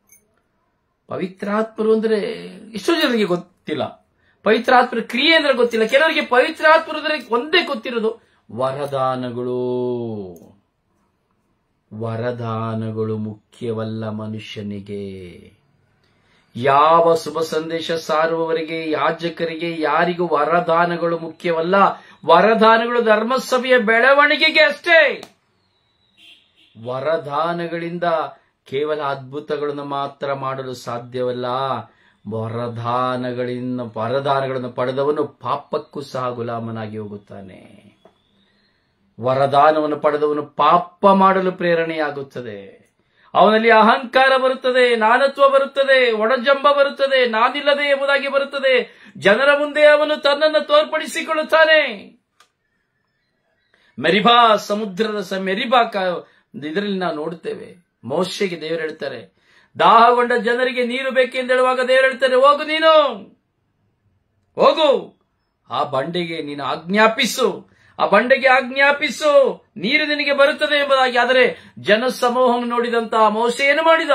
ಪವಿತ್ರಾತ್ಮರು ಅಂದ್ರೆ, ಎಷ್ಟೋ ಜನರಿಗೆ ಗೊತ್ತಿಲ್ಲ ಪವಿತ್ರಾತ್ಮರ ಕ್ರಿಯೆ ಅಂದ್ರೆ ಗೊತ್ತಿಲ್ಲ. ಕೆಲವರಿಗೆ ಪವಿತ್ರಾತ್ಮರು ಅಂದ್ರೆ ಒಂದೇ ಗೊತ್ತಿರೋದು ವರದಾನಗಳು. ವರದಾನಗಳು ಮುಖ್ಯವಲ್ಲ ಮನುಷ್ಯನಿಗೆ. ಯಾವ ಶುಭ ಸಂದೇಶ ಸಾರುವವರಿಗೆ, ಯಾಜಕರಿಗೆ, ಯಾರಿಗೂ ವರದಾನಗಳು ಮುಖ್ಯವಲ್ಲ. ವರದಾನಗಳು ಧರ್ಮಸಭೆಯ ಬೆಳವಣಿಗೆಗೆ ಅಷ್ಟೇ. ವರದಾನಗಳಿಂದ ಕೇವಲ ಅದ್ಭುತಗಳನ್ನು ಮಾತ್ರ ಮಾಡಲು ಸಾಧ್ಯವಲ್ಲ. ವರದಾನಗಳನ್ನು ಪಡೆದವನು ಪಾಪಕ್ಕೂ ಸಹ ಗುಲಾಮನಾಗಿ ಹೋಗುತ್ತಾನೆ. ವರದಾನವನ್ನು ಪಡೆದವನು ಪಾಪ ಮಾಡಲು ಪ್ರೇರಣೆಯಾಗುತ್ತದೆ. ಅವನಲ್ಲಿ ಅಹಂಕಾರ ಬರುತ್ತದೆ, ನಾನತ್ವ ಬರುತ್ತದೆ, ಒಡಜಂಬ ಬರುತ್ತದೆ, ನಾನಿಲ್ಲದೆ ಎಂಬುದಾಗಿ ಬರುತ್ತದೆ. ಜನರ ಮುಂದೆ ಅವನು ತನ್ನನ್ನು ತೋರ್ಪಡಿಸಿಕೊಳ್ಳುತ್ತಾನೆ. ಮೆರಿಬಾ ಸಮುದ್ರದ ಮೆರಿಬಾ ಇದರಲ್ಲಿ ನಾವು ನೋಡುತ್ತೇವೆ. ಮೋಶೆಗೆ ದೇವರು ಹೇಳ್ತಾರೆ, ದಾಹಗೊಂಡ ಜನರಿಗೆ ನೀರು ಬೇಕೆಂದು ಹೇಳುವಾಗ ದೇವರು ಹೇಳ್ತಾರೆ, ಹೋಗು, ನೀನು ಹೋಗು, ಆ ಬಂಡೆಗೆ ನೀನು ಆಜ್ಞಾಪಿಸು, ಆ ಬಂಡೆಗೆ ಆಜ್ಞಾಪಿಸು, ನೀರು ನಿನಗೆ ಬರುತ್ತದೆ ಎಂಬುದಾಗಿ. ಆದರೆ ಜನಸಮೂಹವನ್ನು ನೋಡಿದಂತಹ ಮೋಶೆ ಏನು ಮಾಡಿದ?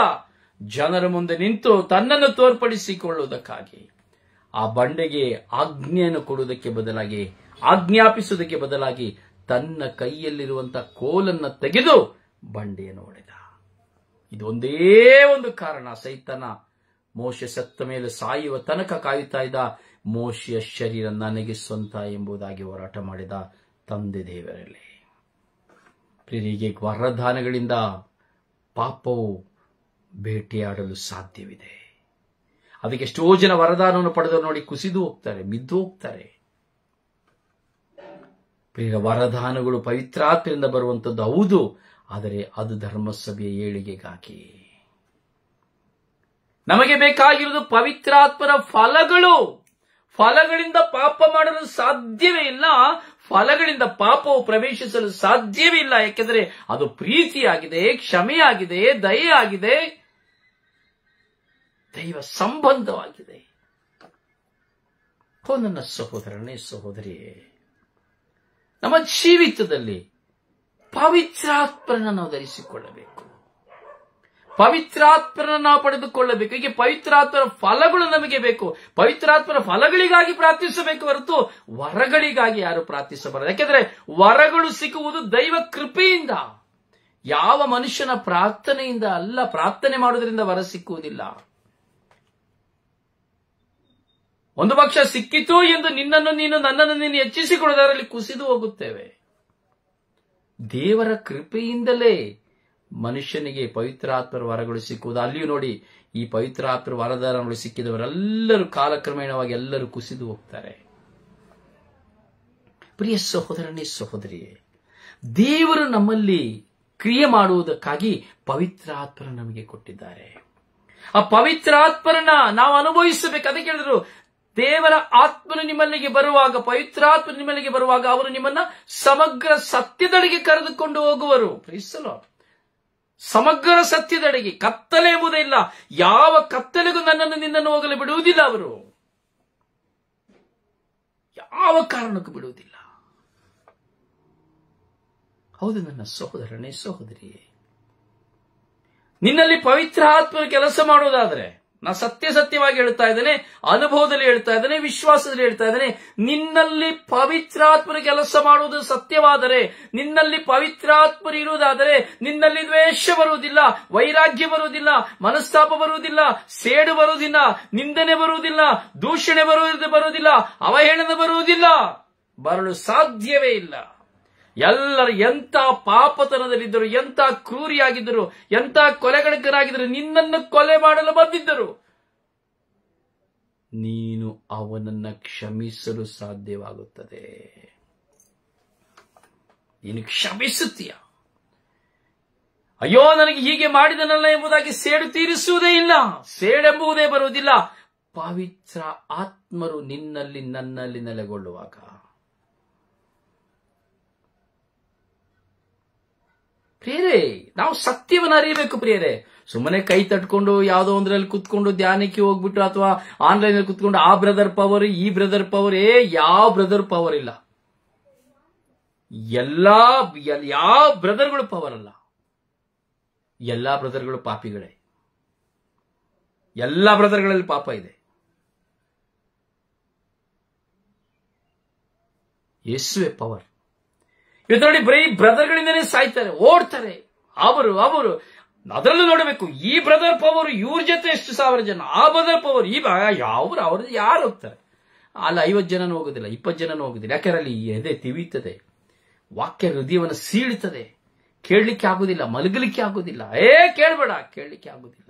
ಜನರ ಮುಂದೆ ನಿಂತು ತನ್ನನ್ನು ತೋರ್ಪಡಿಸಿಕೊಳ್ಳುವುದಕ್ಕಾಗಿ ಆ ಬಂಡೆಗೆ ಆಜ್ಞೆಯನ್ನು ಕೊಡುವುದಕ್ಕೆ ಬದಲಾಗಿ, ಆಜ್ಞಾಪಿಸುವುದಕ್ಕೆ ಬದಲಾಗಿ ತನ್ನ ಕೈಯಲ್ಲಿರುವಂತಹ ಕೋಲನ್ನು ತೆಗೆದು ಬಂಡೆಯನ್ನು ಹೊಡೆದ. ಇದು ಒಂದೇ ಒಂದು ಕಾರಣ. ಸೈತನ ಮೋಶೆ ಸತ್ತ ಮೇಲೆ ಸಾಯುವ ತನಕ ಕಾಯುತ್ತಾ ಇದ್ದ. ಮೋಶೆಯ ಶರೀರ ನನಗೆ ಸ್ವಂತ ಎಂಬುದಾಗಿ ಹೋರಾಟ ಮಾಡಿದ ತಂದೆ ದೇವರಲ್ಲಿ. ಪ್ರಿಯರಿಗೆ, ವರದಾನಗಳಿಂದ ಪಾಪವು ಬೇಟೆಯಾಡಲು ಸಾಧ್ಯವಿದೆ. ಅದಕ್ಕೆ ಎಷ್ಟೋ ಜನ ವರದಾನವನ್ನು ಪಡೆದು ನೋಡಿ ಕುಸಿದು ಹೋಗ್ತಾರೆ, ಬಿದ್ದು ಹೋಗ್ತಾರೆ. ಪ್ರಿಯ, ವರದಾನಗಳು ಪವಿತ್ರಾತ್ಮರಿಂದ ಬರುವಂತದ್ದು ಹೌದು, ಆದರೆ ಅದು ಧರ್ಮಸಭೆಯ ಏಳಿಗೆಗಾಗಿ. ನಮಗೆ ಬೇಕಾಗಿರುವುದು ಪವಿತ್ರಾತ್ಮರ ಫಲಗಳು. ಫಲಗಳಿಂದ ಪಾಪ ಮಾಡಲು ಸಾಧ್ಯವೇ ಇಲ್ಲ. ಫಲಗಳಿಂದ ಪಾಪವು ಪ್ರವೇಶಿಸಲು ಸಾಧ್ಯವೇ ಇಲ್ಲ. ಯಾಕೆಂದರೆ ಅದು ಪ್ರೀತಿಯಾಗಿದೆ, ಕ್ಷಮೆಯಾಗಿದೆ, ದಯೆಯಾಗಿದೆ, ದೈವ ಸಂಬಂಧವಾಗಿದೆ. ಓ ನನ್ನ ಸಹೋದರನೇ, ಸಹೋದರಿಯೇ, ನಮ್ಮ ಜೀವಿತದಲ್ಲಿ ಪವಿತ್ರಾತ್ಮರನ್ನು ನಾವು ಧರಿಸಿಕೊಳ್ಳಬೇಕು, ಪವಿತ್ರಾತ್ಮರನ್ನು ನಾವು ಪಡೆದುಕೊಳ್ಳಬೇಕು. ಹೀಗೆ ಪವಿತ್ರಾತ್ಮರ ಫಲಗಳು ನಮಗೆ ಬೇಕು. ಪವಿತ್ರಾತ್ಮರ ಫಲಗಳಿಗಾಗಿ ಪ್ರಾರ್ಥಿಸಬೇಕು ಹೊರತು ವರಗಳಿಗಾಗಿ ಯಾರು ಪ್ರಾರ್ಥಿಸಬಾರದು. ಯಾಕೆಂದ್ರೆ ವರಗಳು ಸಿಕ್ಕುವುದು ದೈವ ಕೃಪೆಯಿಂದ, ಯಾವ ಮನುಷ್ಯನ ಪ್ರಾರ್ಥನೆಯಿಂದ ಅಲ್ಲ. ಪ್ರಾರ್ಥನೆ ಮಾಡುವುದರಿಂದ ವರ ಸಿಕ್ಕುವುದಿಲ್ಲ. ಒಂದು ಪಕ್ಷ ಸಿಕ್ಕಿತು ಎಂದು ನಿನ್ನನ್ನು ನೀನು, ನನ್ನನ್ನು ನೀನು ಹೆಚ್ಚಿಸಿಕೊಳ್ಳುವುದರಲ್ಲಿ ಕುಸಿದು ಹೋಗುತ್ತೇವೆ. ದೇವರ ಕೃಪೆಯಿಂದಲೇ ಮನುಷ್ಯನಿಗೆ ಪವಿತ್ರಾತ್ಮರ ವರಗಳು ಸಿಕ್ಕುವುದು. ಅಲ್ಲಿಯೂ ನೋಡಿ, ಈ ಪವಿತ್ರಾತ್ಮರ ವರದಾನಗಳು ಸಿಕ್ಕಿದವರೆಲ್ಲರೂ ಕಾಲಕ್ರಮೇಣವಾಗಿ ಎಲ್ಲರೂ ಕುಸಿದು ಹೋಗ್ತಾರೆ. ಪ್ರಿಯ ಸಹೋದರನೇ, ಸಹೋದರಿಯೇ, ದೇವರು ನಮ್ಮಲ್ಲಿ ಕ್ರಿಯೆ ಮಾಡುವುದಕ್ಕಾಗಿ ಪವಿತ್ರಾತ್ಮರ ನಮಗೆ ಕೊಟ್ಟಿದ್ದಾರೆ. ಆ ಪವಿತ್ರಾತ್ಮರನ್ನ ನಾವು ಅನುಭವಿಸಬೇಕು. ಅದಕ್ಕೆ ಹೇಳಿದ್ರು, ದೇವರ ಆತ್ಮನು ನಿಮ್ಮಲ್ಲಿಗೆ ಬರುವಾಗ, ಪವಿತ್ರಾತ್ಮ ನಿಮ್ಮಲ್ಲಿಗೆ ಬರುವಾಗ ಅವರು ನಿಮ್ಮನ್ನ ಸಮಗ್ರ ಸತ್ಯದೆಡೆಗೆ ಕರೆದುಕೊಂಡು ಹೋಗುವರು. ಪ್ರೀಸಲು ಸಮಗ್ರ ಸತ್ಯದೆಡೆಗೆ. ಕತ್ತಲೆ ಎಂಬುದೇ ಇಲ್ಲ. ಯಾವ ಕತ್ತಲೆಗೂ ನನ್ನನ್ನು ನಿನ್ನನ್ನು ಹೋಗಲು ಬಿಡುವುದಿಲ್ಲ. ಅವರು ಯಾವ ಕಾರಣಕ್ಕೂ ಬಿಡುವುದಿಲ್ಲ. ಹೌದು ನನ್ನ ಸಹೋದರನೇ, ಸಹೋದರಿಯೇ, ನಿನ್ನಲ್ಲಿ ಪವಿತ್ರ ಆತ್ಮ ಕೆಲಸ ಮಾಡುವುದಾದರೆ, ನಾ ಸತ್ಯವಾಗಿ ಹೇಳ್ತಾ ಇದ್ದೇನೆ, ಅನುಭವದಲ್ಲಿ ಹೇಳ್ತಾ ಇದ್ದೇನೆ, ವಿಶ್ವಾಸದಲ್ಲಿ ಹೇಳ್ತಾ ಇದ್ದೇನೆ, ನಿನ್ನಲ್ಲಿ ಪವಿತ್ರಾತ್ಮರ ಕೆಲಸ ಮಾಡುವುದು ಸತ್ಯವಾದರೆ, ನಿನ್ನಲ್ಲಿ ಪವಿತ್ರಾತ್ಮರು ಇರುವುದಾದರೆ ನಿನ್ನಲ್ಲಿ ದ್ವೇಷ ಬರುವುದಿಲ್ಲ, ವೈರಾಗ್ಯ ಬರುವುದಿಲ್ಲ, ಮನಸ್ತಾಪ ಬರುವುದಿಲ್ಲ, ಸೇಡು ಬರುವುದಿಲ್ಲ, ನಿಂದನೆ ಬರುವುದಿಲ್ಲ, ದೂಷಣೆ ಬರುವುದಿಲ್ಲ, ಅವಹೇಳನ ಬರುವುದಿಲ್ಲ, ಬರಲು ಸಾಧ್ಯವೇ ಇಲ್ಲ. ಎಲ್ಲರೂ ಎಂಥ ಪಾಪತನದಲ್ಲಿದ್ದರು, ಎಂಥ ಕ್ರೂರಿಯಾಗಿದ್ದರು, ಎಂಥ ಕೊಲೆಗಡಕರಾಗಿದ್ದರು, ನಿನ್ನನ್ನು ಕೊಲೆ ಮಾಡಲು ಬಂದಿದ್ದರು. ನೀನು ಅವನನ್ನ ಕ್ಷಮಿಸಲು ಸಾಧ್ಯವಾಗುತ್ತದೆ. ನೀನು ಕ್ಷಮಿಸುತ್ತೀಯ. ಅಯ್ಯೋ ನನಗೆ ಹೀಗೆ ಮಾಡಿದನಲ್ಲ ಎಂಬುದಾಗಿ ಸೇಡು ತೀರಿಸುವುದೇ ಇಲ್ಲ. ಸೇಡೆಂಬುವುದೇ ಬರುವುದಿಲ್ಲ. ಪವಿತ್ರ ಆತ್ಮರು ನಿನ್ನಲ್ಲಿ ನನ್ನಲ್ಲಿ ನೆಲೆಗೊಳ್ಳುವಾಗ. ಪ್ರಿಯರೇ, ನಾವು ಸತ್ಯವನ್ನು ಅರಿಯಬೇಕು ಪ್ರಿಯರೇ. ಸುಮ್ಮನೆ ಕೈ ತಟ್ಕೊಂಡು ಯಾವುದೋ ಒಂದ್ರಲ್ಲಿ ಕುತ್ಕೊಂಡು ಧ್ಯಾನಕ್ಕೆ ಹೋಗ್ಬಿಟ್ಟು ಅಥವಾ ಆನ್ಲೈನ್ ಅಲ್ಲಿ ಕುತ್ಕೊಂಡು ಆ ಬ್ರದರ್ ಪವರ್ ಈ ಬ್ರದರ್ ಪವರ್, ಯಾವ ಬ್ರದರ್ ಪವರ್ ಇಲ್ಲ. ಯಾವ ಬ್ರದರ್ಗಳು ಪವರ್ ಅಲ್ಲ. ಎಲ್ಲಾ ಬ್ರದರ್ಗಳು ಪಾಪಿಗಳೇ. ಎಲ್ಲಾ ಬ್ರದರ್ಗಳಲ್ಲಿ ಪಾಪ ಇದೆ. ಯೇಸುವೆ ಪವರ್. ಇವತ್ತು ನೋಡಿ, ಬರೀ ಬ್ರದರ್ಗಳಿಂದನೇ ಸಾಯ್ತಾರೆ, ಓಡ್ತಾರೆ. ಅವರು ಅದರಲ್ಲೂ ನೋಡಬೇಕು, ಈ ಬ್ರದರ್ ಪವರ್, ಇವ್ರ ಜೊತೆ ಎಷ್ಟು ಸಾವಿರ ಜನ, ಆ ಬ್ರದರ್ ಪವರ್, ಅವ್ರ ಯಾರು ಹೋಗ್ತಾರೆ? ಅಲ್ಲಿ 50 ಜನನೂ ಹೋಗೋದಿಲ್ಲ, 20 ಜನನೂ ಹೋಗೋದಿಲ್ಲ. ಯಾಕಂದ್ರೆ ಅಲ್ಲಿ ಎದೆ ತಿವಿಯುತ್ತದೆ, ವಾಕ್ಯ ಹೃದಯವನ್ನು ಸೀಳುತ್ತದೆ, ಕೇಳಲಿಕ್ಕೆ ಆಗುದಿಲ್ಲ, ಮಲಗಲಿಕ್ಕೆ ಆಗುದಿಲ್ಲ. ಕೇಳಬೇಡ, ಕೇಳಲಿಕ್ಕೆ ಆಗುದಿಲ್ಲ.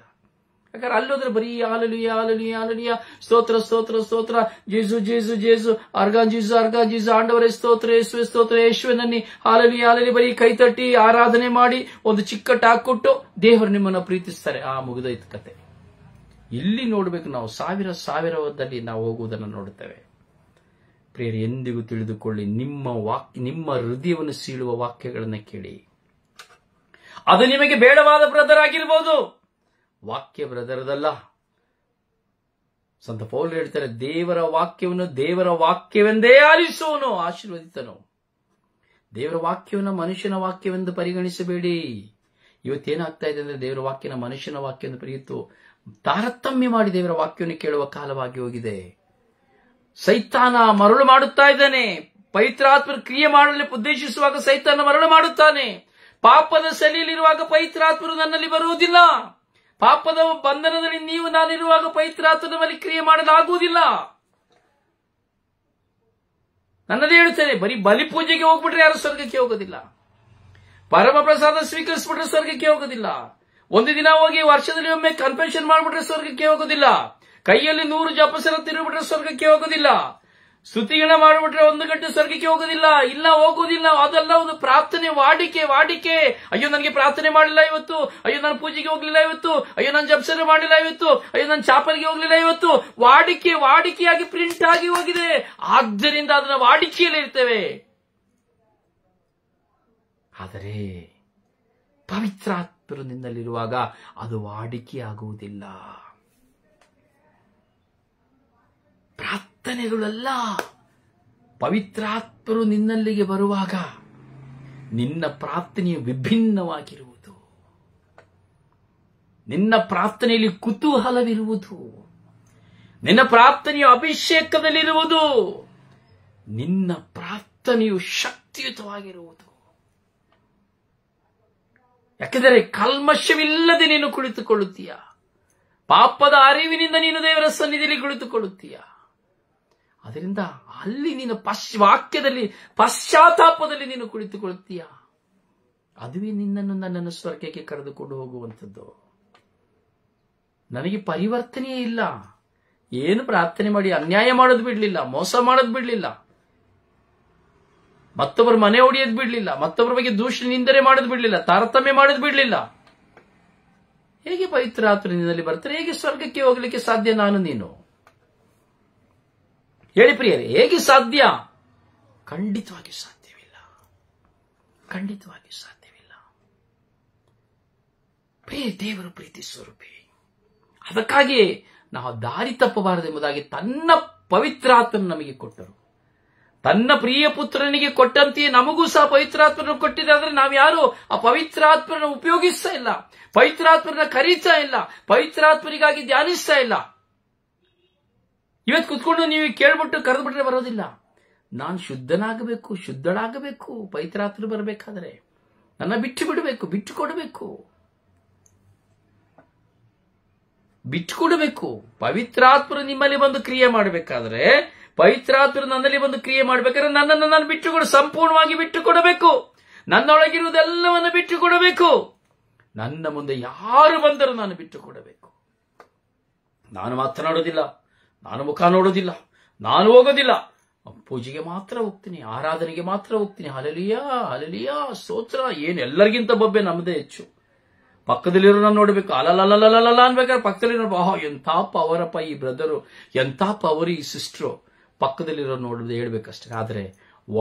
ಯಾಕಂದ್ರೆ ಅಲ್ಲೋದ್ರೆ ಬರೀ ಹಾಲೆಲೂಯಾ ಹಾಲೆಲೂಯಾ ಹಾಲೆಲೂಯಾ, ಸ್ತೋತ್ರ ಸ್ತೋತ್ರ ಸ್ತೋತ್ರ, ಜೇಸು ಜೇಸು ಜೇಸು, ಅರ್ಗಾನ್ ಜೀಸು, ಆಂಡವರೇ ಸ್ತೋತ್ರ, ಯೇಸುವೆ ಸ್ತೋತ್ರ, ಯೇಸುವೆ ನನ್ನಿ, ಹಾಲೆಲೂಯಾ ಹಾಲೆಲೂಯಾ. ಬರೀ ಕೈ ತಟ್ಟಿ ಆರಾಧನೆ ಮಾಡಿ ಒಂದು ಚಿಕ್ಕ ಟಾಕ್ ಕೊಟ್ಟು ದೇವರು ನಿಮ್ಮನ್ನ ಪ್ರೀತಿಸ್ತಾರೆ. ಮುಗಿದೋಯ್ತು ಕತೆ. ಇಲ್ಲಿ ನೋಡ್ಬೇಕು, ನಾವು ಸಾವಿರದಲ್ಲಿ ನಾವು ಹೋಗುವುದನ್ನು ನೋಡುತ್ತೇವೆ. ಪ್ರಿಯರು, ಎಂದಿಗೂ ತಿಳಿದುಕೊಳ್ಳಿ, ನಿಮ್ಮ ಹೃದಯವನ್ನು ಸೀಳುವ ವಾಕ್ಯಗಳನ್ನು ಕೇಳಿ. ಅದು ನಿಮಗೆ ಬೇಡವಾದ ಬ್ರದರ್ ಆಗಿರ್ಬೋದು, ವಾಕ್ಯ ಬ್ರದರದಲ್ಲ. ಸಂತ ಪೌಲ್ ಹೇಳ್ತಾರೆ, ದೇವರ ವಾಕ್ಯವೆಂದೇ ಆಲಿಸುವನು ಆಶೀರ್ವದಿತನು. ದೇವರ ವಾಕ್ಯವನ್ನು ಮನುಷ್ಯನ ವಾಕ್ಯವೆಂದು ಪರಿಗಣಿಸಬೇಡಿ. ಇವತ್ತೇನಾಗ್ತಾ ಇದೆ ಅಂದ್ರೆ, ದೇವರ ವಾಕ್ಯನ ಮನುಷ್ಯನ ವಾಕ್ಯವನ್ನು ಪರಿಯಿತು ತಾರತಮ್ಯ ಮಾಡಿ ದೇವರ ವಾಕ್ಯವನ್ನು ಕೇಳುವ ಕಾಲವಾಗಿ ಹೋಗಿದೆ. ಸೈತಾನ ಮರಳು ಮಾಡುತ್ತಾ ಇದ್ದಾನೆ. ಪವಿತ್ರಾತ್ಮರ ಕ್ರಿಯೆ ಮಾಡಲು ಉದ್ದೇಶಿಸುವಾಗ ಸೈತಾನ ಮರಳು ಮಾಡುತ್ತಾನೆ. ಪಾಪದ ಸೆಲೆಯಲ್ಲಿರುವಾಗ ಪವಿತ್ರಾತ್ಮರು ನನ್ನಲ್ಲಿ ಬರುವುದಿಲ್ಲ. ಪಾಪದ ಬಂಧನದಲ್ಲಿ ನಾನಿರುವಾಗ ಪವಿತ್ರಾತ್ಮನ ಮೇಲೆ ಕ್ರಿಯೆ ಮಾಡಲಾಗುವುದಿಲ್ಲ. ನನ್ನದೇ ಹೇಳುತ್ತೇನೆ, ಬರೀ ಬಲಿ ಪೂಜೆಗೆ ಹೋಗ್ಬಿಟ್ರೆ ಯಾರು ಸ್ವರ್ಗಕ್ಕೆ ಹೋಗೋದಿಲ್ಲ. ಪರಮ ಪ್ರಸಾದ ಸ್ವೀಕರಿಸ್ಬಿಟ್ರೆ ಸ್ವರ್ಗಕ್ಕೆ ಹೋಗೋದಿಲ್ಲ. ಒಂದು ದಿನ ಹೋಗಿ ವರ್ಷದಲ್ಲಿ ಒಮ್ಮೆ ಕನ್ಫೆಷನ್ ಮಾಡ್ಬಿಟ್ರೆ ಸ್ವರ್ಗಕ್ಕೆ ಹೋಗೋದಿಲ್ಲ. ಕೈಯಲ್ಲಿ 100 ಜಪಸರ ತಿರುಗಿಬಿಟ್ರೆ ಸ್ವರ್ಗಕ್ಕೆ ಹೋಗೋದಿಲ್ಲ. ಸ್ತುತಿಗಣ ಮಾಡಿಬಿಟ್ರೆ 1 ಗಂಟೆ ಸ್ವರ್ಗಕ್ಕೆ ಹೋಗೋದಿಲ್ಲ. ಅದೆಲ್ಲ ಒಂದು ಪ್ರಾರ್ಥನೆ ವಾಡಿಕೆ. ಅಯ್ಯೋ, ನನಗೆ ಪ್ರಾರ್ಥನೆ ಮಾಡಲಿಲ್ಲ ಇವತ್ತು, ಅಯ್ಯೋ ನಾನು ಪೂಜೆಗೆ ಹೋಗ್ಲಿಲ್ಲ ಇವತ್ತು, ಅಯ್ಯೋ ನಾನು ಜಪಸರ ಮಾಡಲಿಲ್ಲ ಇವತ್ತು, ಅಯ್ಯೋ ನಾನು ಚಾಪಲ್ಗೆ ಹೋಗ್ಲಿಲ್ಲ ಇವತ್ತು. ವಾಡಿಕೆಯಾಗಿ ಪ್ರಿಂಟ್ ಆಗಿ ಹೋಗಿದೆ. ಆದ್ದರಿಂದ ಅದನ್ನ ವಾಡಿಕೆಯಲ್ಲಿ ಇರ್ತೇವೆ. ಆದರೆ ಪವಿತ್ರಾತ್ಮರು ನಿನ್ನಲ್ಲಿರುವಾಗ ಅದು ವಾಡಿಕೆಯಾಗುವುದಿಲ್ಲ. ಪ್ರಾರ್ಥನೆಗಳಲ್ಲ, ಪವಿತ್ರಾತ್ಮರು ನಿನ್ನಲ್ಲಿಗೆ ಬರುವಾಗ ನಿನ್ನ ಪ್ರಾರ್ಥನೆಯು ವಿಭಿನ್ನವಾಗಿರುವುದು. ನಿನ್ನ ಪ್ರಾರ್ಥನೆಯಲ್ಲಿ ಕುತೂಹಲವಿರುವುದು. ನಿನ್ನ ಪ್ರಾರ್ಥನೆಯು ಅಭಿಷೇಕದಲ್ಲಿರುವುದು. ನಿನ್ನ ಪ್ರಾರ್ಥನೆಯು ಶಕ್ತಿಯುತವಾಗಿರುವುದು. ಯಾಕೆಂದರೆ ಕಲ್ಮಶವಿಲ್ಲದೆ ನೀನು ಕುಳಿತುಕೊಳ್ಳುತ್ತೀಯ. ಪಾಪದ ಅರಿವಿನಿಂದ ನೀನು ದೇವರ ಸನ್ನಿಧಿಯಲ್ಲಿ ಕುಳಿತುಕೊಳ್ಳುತ್ತೀಯ. ಅದರಿಂದ ಅಲ್ಲಿ ನೀನು ವಾಕ್ಯದಲ್ಲಿ ಪಶ್ಚಾತ್ತಾಪದಲ್ಲಿ ನೀನು ಕುಳಿತುಕೊಳ್ಳುತ್ತೀಯ. ಅದುವೇ ನನ್ನನ್ನು ಸ್ವರ್ಗಕ್ಕೆ ಕರೆದುಕೊಂಡು ಹೋಗುವಂಥದ್ದು. ನನಗೆ ಪರಿವರ್ತನೆಯೇ ಇಲ್ಲ. ಏನು ಪ್ರಾರ್ಥನೆ ಮಾಡಿ ಅನ್ಯಾಯ ಮಾಡೋದು ಬಿಡ್ಲಿಲ್ಲ, ಮೋಸ ಮಾಡೋದು ಬಿಡ್ಲಿಲ್ಲ, ಮತ್ತೊಬ್ಬರ ಮನೆ ಹೊಡೆಯೋದು ಬಿಡ್ಲಿಲ್ಲ, ಮತ್ತೊಬ್ಬರ ಬಗ್ಗೆ ದೂಷಣೆ ನಿಂದನೆ ಮಾಡೋದು ಬಿಡ್ಲಿಲ್ಲ, ತಾರತಮ್ಯ ಮಾಡೋದು ಬಿಡ್ಲಿಲ್ಲ. ಹೇಗೆ ಪವಿತ್ರಾತ್ಮನಿಂದಲೇ ಬರ್ತಾರೆ? ಹೇಗೆ ಸ್ವರ್ಗಕ್ಕೆ ಹೋಗ್ಲಿಕ್ಕೆ ಸಾಧ್ಯ? ನೀನು ಹೇಳಿ ಪ್ರಿಯರೇ, ಹೇಗೆ ಸಾಧ್ಯ? ಖಂಡಿತವಾಗಿ ಸಾಧ್ಯವಿಲ್ಲ. ಪ್ರಿಯ ದೇವರು ಪ್ರೀತಿ ಸ್ವರೂಪಿ. ಅದಕ್ಕಾಗಿ ನಾವು ದಾರಿ ತಪ್ಪಬಾರದೆಂಬುದಾಗಿ ತನ್ನ ಪವಿತ್ರಾತ್ಮನ ನಮಗೆ ಕೊಟ್ಟರು. ತನ್ನ ಪ್ರಿಯ ಪುತ್ರನಿಗೆ ಕೊಟ್ಟಂತೆಯೇ ನಮಗೂ ಸಹ ಪವಿತ್ರಾತ್ಮನ ಕೊಟ್ಟಿದ್ದಾದ್ರೆ ನಾವ್ಯಾರು ಆ ಪವಿತ್ರಾತ್ಮನ ಉಪಯೋಗಿಸ್ತಾ ಇಲ್ಲ, ಪವಿತ್ರಾತ್ಮನ ಕರೀತಾ ಇಲ್ಲ, ಪವಿತ್ರಾತ್ಮನಿಗಾಗಿ ಧ್ಯಾನಿಸ್ತಾ ಇಲ್ಲ. ಇವತ್ತು ಕುತ್ಕೊಂಡು ನೀವು ಕೇಳ್ಬಿಟ್ಟು ಕರೆದ್ಬಿಟ್ರೆ ಬರೋದಿಲ್ಲ. ನಾನು ಶುದ್ಧಳಾಗಬೇಕು, ಪವಿತ್ರಾತ್ಮ ಬರಬೇಕಾದ್ರೆ ನನ್ನ ಬಿಟ್ಟು ಕೊಡಬೇಕು. ಪವಿತ್ರಾತ್ಮರು ನಿಮ್ಮಲ್ಲಿ ಬಂದು ಕ್ರಿಯೆ ಮಾಡಬೇಕಾದ್ರೆ, ಪವಿತ್ರಾತ್ಮರು ನನ್ನಲ್ಲಿ ಬಂದು ಕ್ರಿಯೆ ಮಾಡಬೇಕಾದ್ರೆ ನನ್ನನ್ನು ನಾನು ಸಂಪೂರ್ಣವಾಗಿ ಬಿಟ್ಟುಕೊಡಬೇಕು. ನನ್ನೊಳಗಿರುವುದೆಲ್ಲವನ್ನು ಬಿಟ್ಟುಕೊಡಬೇಕು. ನನ್ನ ಮುಂದೆ ಯಾರು ಬಂದರೂ ನಾನು ಬಿಟ್ಟುಕೊಡಬೇಕು. ನಾನು ಮಾತನಾಡೋದಿಲ್ಲ, ನಾನು ಮುಖ ನೋಡೋದಿಲ್ಲ, ನಾನು ಹೋಗೋದಿಲ್ಲ. ಪೂಜೆಗೆ ಮಾತ್ರ ಹೋಗ್ತೀನಿ, ಆರಾಧನೆಗೆ ಮಾತ್ರ ಹೋಗ್ತೀನಿ. ಹಲ್ಲೆಲೂಯಾ ಸ್ತೋತ್ರ. ಏನು ಎಲ್ಲರಿಗಿಂತ ಬೊಬ್ಬೆ ನಮ್ಮದೇ ಹೆಚ್ಚು. ಪಕ್ಕದಲ್ಲಿರೋನ ನೋಡ್ಬೇಕು, ಅಲಲಲಲಲ ಅನ್ಬೇಕಾದ್ರೆ ಪಕ್ಕದಲ್ಲಿರೋ ಎಂಥ ಪವರಪ್ಪ ಈ ಬ್ರದರು, ಎಂಥ ಪವರ್ ಈ ಸಿಸ್ಟ್ರು, ಪಕ್ಕದಲ್ಲಿರೋ ನೋಡಿದ್ರೆ ಹೇಳ್ಬೇಕಷ್ಟೇ. ಆದರೆ